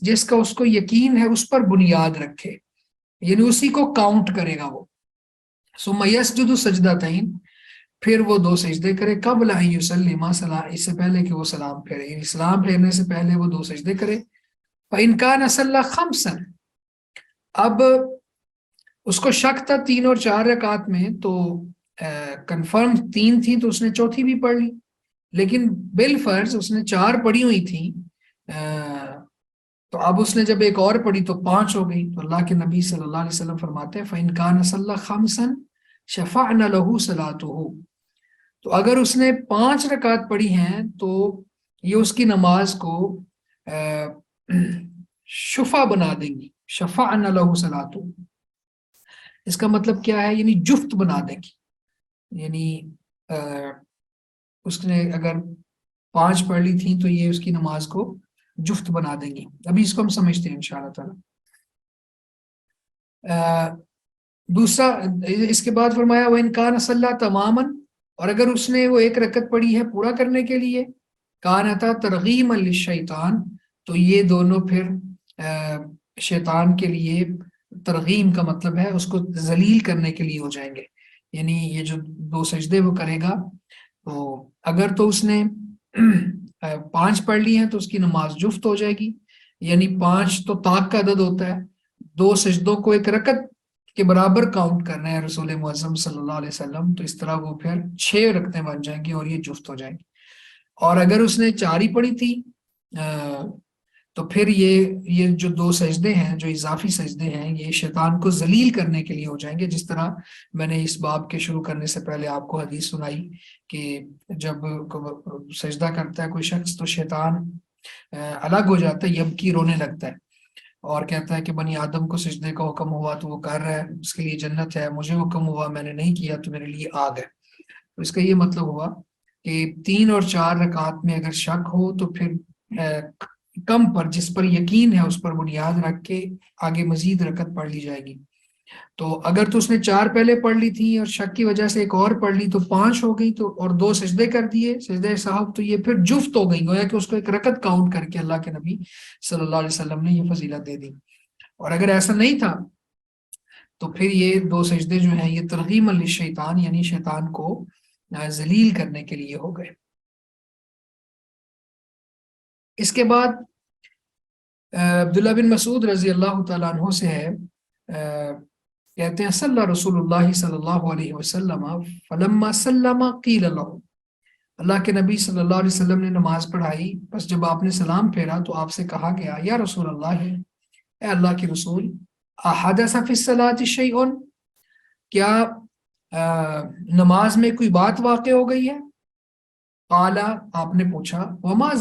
جس کا اس کو یقین ہے اس پر بنیاد رکھے، یعنی اسی کو کاؤنٹ کرے گا وہ. ثم یسجد سجدتین، پھر وہ 2 سجدے کرے، قبل ان یسلم، اس سے پہلے کہ وہ سلام پھیرے، یعنی سلام پھیرنے سے پہلے وہ 2 سجدے کرے. فإن كان صلى خمسا، اب اس کو شک تھا 3 اور 4 رکعات میں، تو کنفرم 3 تھی تو اس نے چوتھی بھی پڑھ لی، لیکن بالفرض اس نے 4 پڑھی ہوئی تھی، تو اب اس نے جب ایک اور پڑھی تو 5 ہو گئی. تو اللہ کے نبی صلی اللہ علیہ وسلم فرماتے ہیں فإن كان صلى خمسا شفعنا له صلاته، تو اگر اس نے 5 رکعت پڑھی ہیں تو یہ اس کی نماز کو شفع بنا دیں گی. شفعنا له صلاته، اس کا مطلب کیا ہے؟ یعنی جفت بنا دیں گی، یعنی اس نے اگر 5 پڑھ لی تھیں تو یہ اس کی نماز کو جفت بنا دیں گی. ابھی اس کو ہم سمجھتے ہیں انشاءاللہ تعالی. دوسرا اس کے بعد فرمایا وَإِنْ كَانَ صَلَّى تَمَامًا، اور اگر اس نے وہ 1 رکعت پڑھی ہے پورا کرنے کے لیے، كَانَتَا تَرْغِيمًا لِلشَّيْطَانِ، تو یہ دونوں پھر شیطان کے لیے ترغیم کا مطلب ہے اس کو ذلیل کرنے کے لیے ہو جائیں گے. یعنی یہ جو 2 سجدے وہ کرے گا، تو اگر تو اس نے 5 پڑھ لی ہیں تو اس کی نماز جفت ہو جائے گی، یعنی 5 تو طاق کا عدد ہوتا ہے، 2 سجدوں کو 1 رکعت کے برابر کاؤنٹ کرنا ہے رسول معظم صلی اللہ علیہ وسلم، تو اس طرح وہ پھر 6 رکعتیں بن جائیں گی اور یہ جفت ہو جائیں گی. اور اگر اس نے 4 ہی پڑھی تھی تو پھر یہ جو 2 سجدے ہیں جو اضافی سجدے ہیں یہ شیطان کو ذلیل کرنے کے لیے ہو جائیں گے. جس طرح میں نے اس باب کے شروع کرنے سے پہلے آپ کو حدیث سنائی کہ جب سجدہ کرتا ہے کوئی شخص تو شیطان الگ ہو جاتا ہے، یبکی، رونے لگتا ہے، اور کہتا ہے کہ بنی آدم کو سجدے کا حکم ہوا تو وہ کر رہا ہے، اس کے لیے جنت ہے، مجھے حکم ہوا میں نے نہیں کیا تو میرے لیے آگ ہے. تو اس کا یہ مطلب ہوا کہ 3 اور 4 رکعات میں اگر شک ہو تو پھر کم پر جس پر یقین ہے اس پر بنیاد رکھ کے آگے مزید رکعت پڑھ لی جائے گی. تو اگر تو اس نے 4 پہلے پڑھ لی تھی اور شک کی وجہ سے ایک اور پڑھ لی تو 5 ہو گئی، تو اور 2 سجدے کر دیے سجدے صاحب، تو یہ پھر جفت ہو گئی، گویا کہ اس کو 1 رکعت کاؤنٹ کر کے اللہ کے نبی صلی اللہ علیہ وسلم نے یہ فضیلت دے دی. اور اگر ایسا نہیں تھا تو پھر یہ 2 سجدے جو ہیں یہ ترغیم للشیطان، یعنی شیطان کو ذلیل کرنے کے لیے ہو گئے. اس کے بعد عبداللہ بن مسعود رضی اللہ تعالیٰ عنہ سے ہے، کہتے ہیں صلی رسول اللہ صلی اللہ علیہ وسلم فلما سلم قیل له، اللہ کے نبی صلی اللہ علیہ وسلم نے نماز پڑھائی، بس جب آپ نے سلام پھیرا تو آپ سے کہا گیا یا رسول اللہ، اے اللہ کے رسول، احدث فی الصلاۃ شیء، کیا نماز میں کوئی بات واقع ہو گئی ہے؟ قال، آپ نے پوچھا وما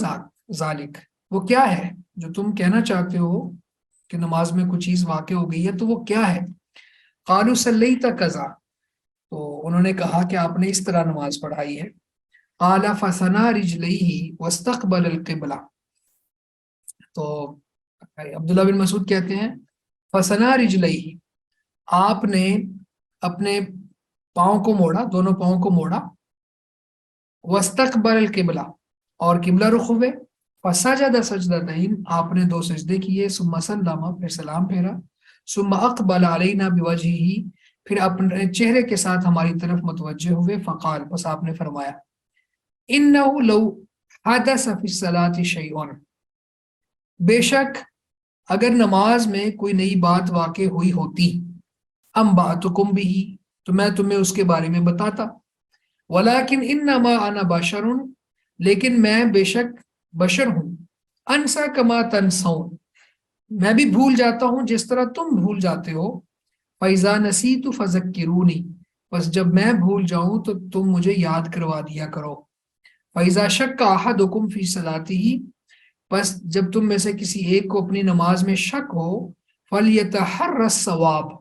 ذالک، وہ کیا ہے جو تم کہنا چاہتے ہو کہ نماز میں کوئی چیز واقع ہو گئی ہے، تو وہ کیا ہے؟ قالوا صلیت کذا، تو انہوں نے کہا کہ آپ نے اس طرح نماز پڑھائی ہے. قال فثنى رجلیہ واستقبل القبلہ، تو عبداللہ بن مسعود کہتے ہیں فثنى رجلیہ، آپ نے اپنے پاؤں کو موڑا، دونوں پاؤں کو موڑا، واستقبل القبلہ، اور قبلہ رخ ہوئے، فسجد سجدتین، آپ نے 2 سجدے کیے، ثم سلم، پھر سلام پھیرا، ثم اقبل علینا بوجہہ، پھر اپنے چہرے کے ساتھ ہماری طرف متوجہ ہوئے، فقال، بس آپ نے فرمایا انہ لو حدث فی الصلاۃ شیء، بے شک اگر نماز میں کوئی نئی بات واقع ہوئی ہوتی، انبأتکم بہ، تو میں تمہیں اس کے بارے میں بتاتا، ولیکن انما انا بشر، لیکن میں بے شک بشر ہوں، انسا کما تنسون، میں بھی بھول جاتا ہوں جس طرح تم بھول جاتے ہو. فَإِذَا نَسِيتُ فَذَكِّرُونِي، بس جب میں بھول جاؤں تو تم مجھے یاد کروا دیا کرو. فَإِذَا شَكَّ أَحَدُكُمْ فِي صَلَاتِهِ، بس جب تم میں سے کسی ایک کو اپنی نماز میں شک ہو، فَلْيَتَحَرَّ الصَّوَابَ،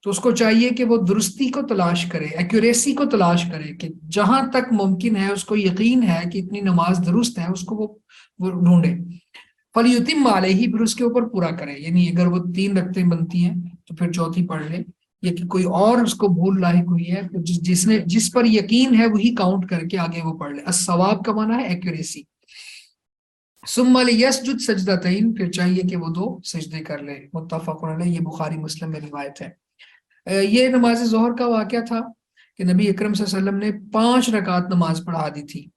تو اس کو چاہیے کہ وہ درستی کو تلاش کرے، ایکوریسی کو تلاش کرے، کہ جہاں تک ممکن ہے اس کو یقین ہے کہ اتنی نماز درست ہے، اس کو وہ ڈھونڈے. فَلْيُتِمَّ عَلَيْهِ، پھر اس کے اوپر پورا کرے، یعنی اگر وہ 3 رکعتیں بنتی ہیں تو پھر چوتھی پڑھ لے، یا کہ کوئی اور اس کو بھول لاحق ہوئی ہے تو جس پر یقین ہے وہی کاؤنٹ کر کے آگے وہ پڑھ لے. الصواب کا معنی ہے ایکوریسی. ثم لیسجد سجدتین، پھر چاہیے کہ وہ 2 سجدے کر لے. متفق علیہ، یہ بخاری مسلم میں روایت ہے. یہ نماز ظہر کا واقعہ تھا کہ نبی اکرم صلی اللہ علیہ وسلم نے 5 رکعت نماز پڑھا دی تھی.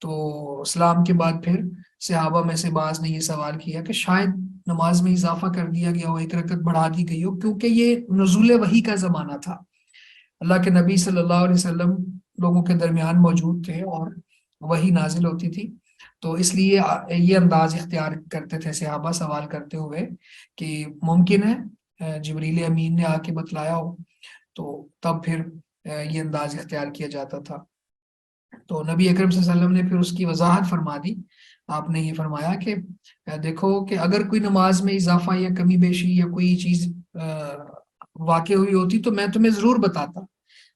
تو اسلام کے بعد پھر صحابہ میں سے بعض نے یہ سوال کیا کہ شاید نماز میں اضافہ کر دیا گیا ہو، 1 رکعت بڑھا دی گئی ہو، کیونکہ یہ نزول وحی کا زمانہ تھا. اللہ کے نبی صلی اللہ علیہ وسلم لوگوں کے درمیان موجود تھے اور وحی نازل ہوتی تھی، تو اس لیے یہ انداز اختیار کرتے تھے صحابہ سوال کرتے ہوئے کہ ممکن ہے جبریل امین نے آ کے بتلایا ہو، تو تب پھر یہ انداز اختیار کیا جاتا تھا. تو نبی اکرم صلی اللہ علیہ وسلم نے پھر اس کی وضاحت فرما دی. آپ نے یہ فرمایا کہ دیکھو کہ اگر کوئی نماز میں اضافہ یا کمی بیشی یا کوئی چیز واقع ہوئی ہوتی تو میں تمہیں ضرور بتاتا،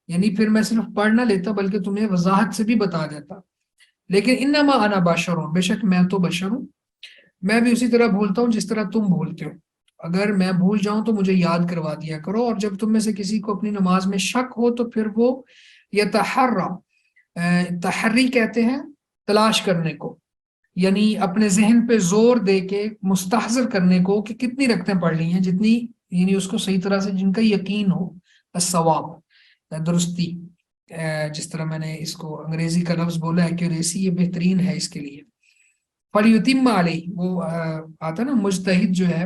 یعنی پھر میں صرف پڑھ نہ لیتا بلکہ تمہیں وضاحت سے بھی بتا دیتا. لیکن انما انا بشر ہوں، بے شک میں تو بشر ہوں، میں بھی اسی طرح بھولتا ہوں جس طرح تم بھولتے ہو. اگر میں بھول جاؤں تو مجھے یاد کروا دیا کرو، اور جب تم میں سے کسی کو اپنی نماز میں شک ہو تو پھر وہ یتحرا، تحری کہتے ہیں تلاش کرنے کو، یعنی اپنے ذہن پہ زور دے کے مستحضر کرنے کو کہ کتنی رکعتیں پڑھ لی ہیں، جتنی یعنی اس کو صحیح طرح سے جن کا یقین ہو. الصواب درستی، جس طرح میں نے اس کو انگریزی کا لفظ بولا ایکوریسی، یہ بہترین ہے اس کے لیے. فَلْيُتِمَّ عَلَيْهِ، وہ آتا نا مجتہد جو ہے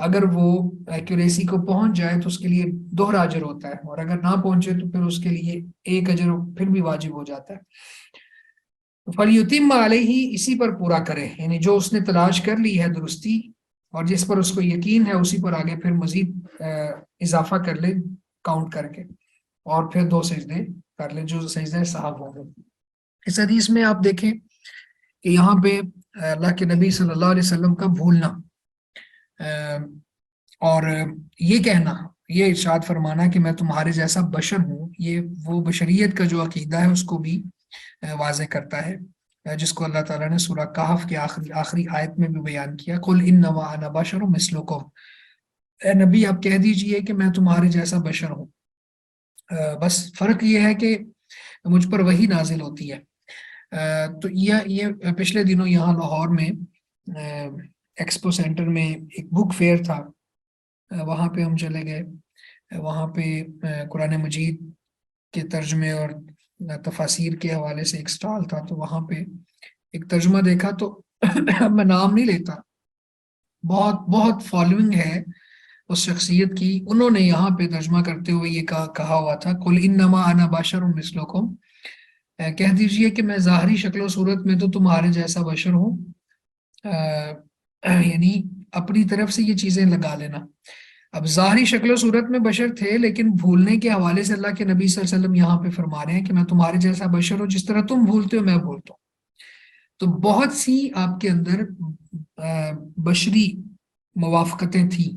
اگر وہ ایکوریسی کو پہنچ جائے تو اس کے لیے دوہرا اجر ہوتا ہے، اور اگر نہ پہنچے تو پھر اس کے لیے 1 اجر پھر بھی واجب ہو جاتا ہے. فَلْيُتِمَّ عَلَيْهِ، اسی پر پورا کرے، یعنی جو اس نے تلاش کر لی ہے درستی اور جس پر اس کو یقین ہے اسی پر آگے پھر مزید اضافہ کر لے کاؤنٹ کر کے، اور پھر 2 سجدے کر لے جو سجدہ صاحب ہوں گے. اس حدیث میں آپ دیکھیں کہ یہاں پہ اللہ کے نبی صلی اللہ علیہ وسلم کا بھولنا اور یہ کہنا، یہ ارشاد فرمانا کہ میں تمہارے جیسا بشر ہوں، یہ وہ بشریت کا جو عقیدہ ہے اس کو بھی واضح کرتا ہے، جس کو اللہ تعالیٰ نے سورہ کہف کے آخری آیت میں بھی بیان کیا. قُلْ إِنَّمَا أَنَا بَشَرٌ مِثْلُكُمْ، اے نبی آپ کہہ دیجئے کہ میں تمہارے جیسا بشر ہوں، بس فرق یہ ہے کہ مجھ پر وحی نازل ہوتی ہے. تو یہ پچھلے دنوں یہاں لاہور میں ایکسپو سینٹر میں ایک بک فیئر تھا، وہاں پہ ہم چلے گئے. وہاں پہ قرآن مجید کے ترجمے اور تفاسیر کے حوالے سے ایک سٹال تھا، تو وہاں پہ ایک ترجمہ دیکھا تو میں نام نہیں لیتا، بہت بہت فالوئنگ ہے اس شخصیت کی، انہوں نے یہاں پہ ترجمہ کرتے ہوئے یہ کہا ہوا تھا قُلْ إِنَّمَا أَنَا بَشَرٌ مِثْلُكُمْ، کہہ دیجئے کہ میں ظاہری شکل و صورت میں تو تمہارے جیسا بشر ہوں، یعنی اپنی طرف سے یہ چیزیں لگا لینا. اب ظاہری شکل و صورت میں بشر تھے، لیکن بھولنے کے حوالے سے اللہ کے نبی صلی اللہ علیہ وسلم یہاں پہ فرما رہے ہیں کہ میں تمہارے جیسا بشر ہوں، جس طرح تم بھولتے ہو میں بھولتا ہوں. تو بہت سی آپ کے اندر بشری موافقتیں تھیں،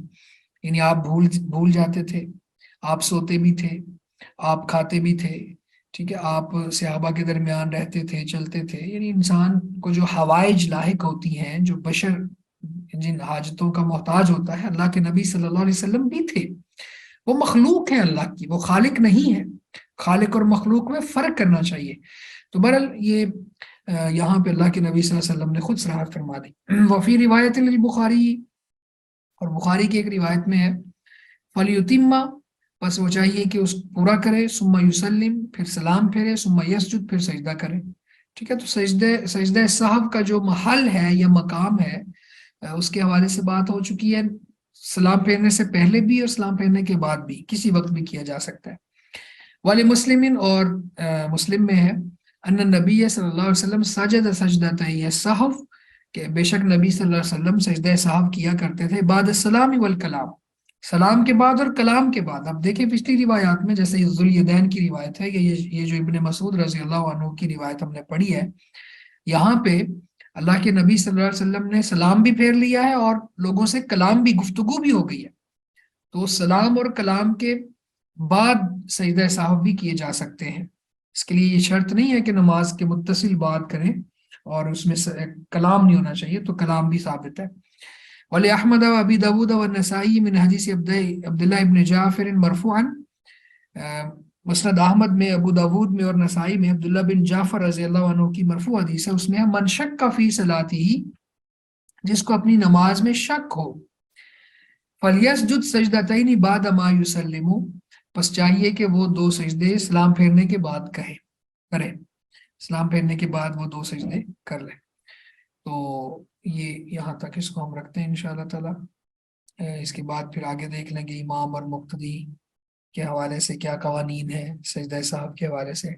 یعنی آپ بھول جاتے تھے، آپ سوتے بھی تھے، آپ کھاتے بھی تھے، ٹھیک ہے، آپ صحابہ کے درمیان رہتے تھے، چلتے تھے، یعنی انسان کو جو حوائج لاحق ہوتی ہیں، جو بشر جن حاجتوں کا محتاج ہوتا ہے، اللہ کے نبی صلی اللہ علیہ وسلم بھی تھے. وہ مخلوق ہے اللہ کی، وہ خالق نہیں ہے. خالق اور مخلوق میں فرق کرنا چاہیے. تو بہرحال یہ یہاں پہ اللہ کے نبی صلی اللہ علیہ وسلم نے خود صراحت فرما دی. وفی روایت للبخاری، اور بخاری کی ایک روایت میں ہے فَلْيُتِمَّ، بس وہ چاہیے کہ اس پورا کرے، ثم یسلم، پھر سلام پھیرے، ثم یسجد، پھر سجدہ کرے. ٹھیک ہے، تو سجدہ سہو کا جو محل ہے یا مقام ہے اس کے حوالے سے بات ہو چکی ہے. سلام پھیرنے سے پہلے بھی اور سلام پھیرنے کے بعد بھی کسی وقت بھی کیا جا سکتا ہے. وَلِمُسْلِمٍ، اور مسلم میں ہے ان النبی صلی اللہ علیہ وسلم سجد سجدتي السہو، کہ بے شک نبی صلی اللہ علیہ وسلم سجدہ سہو کیا کرتے تھے بعد السلام والکلام، سلام کے بعد اور کلام کے بعد۔ اب دیکھیں پچھلی روایات میں جیسے ذوالیدین کی روایت ہے کہ یہ جو ابن مسعود رضی اللہ عنہ کی روایت ہم نے پڑھی ہے، یہاں پہ اللہ کے نبی صلی اللہ علیہ وسلم نے سلام بھی پھیر لیا ہے اور لوگوں سے کلام بھی، گفتگو بھی ہو گئی ہے۔ تو سلام اور کلام کے بعد سجدہ سہو بھی کیے جا سکتے ہیں، اس کے لیے یہ شرط نہیں ہے کہ نماز کے متصل بات کریں اور اس میں کلام نہیں ہونا چاہیے، تو کلام بھی ثابت ہے۔ ولی احمد و ابی داود و نسائی من حدیث عبداللہ ابن جعفر مرفوعا، مسند احمد میں، ابو داود میں اور نسائی میں عبداللہ بن جعفر رضی اللہ عنہ کی مرفوع حدیث ہے، اس میں ہے من شک فی صلاتی، جس کو اپنی نماز میں شک ہو، فلیسجد سجدتین بعد ما یسلم، پس چاہیے کہ وہ دو سجدے سلام پھیرنے کے بعد کریں، سلام پھیرنے کے بعد وہ دو سجدے کر لیں۔ تو یہ یہاں تک اس کو ہم رکھتے ہیں انشاءاللہ تعالی۔ اس کے بعد پھر آگے دیکھ لیں گے امام اور مقتدی کے حوالے سے کیا قوانین ہیں سجدہ صاحب کے حوالے سے۔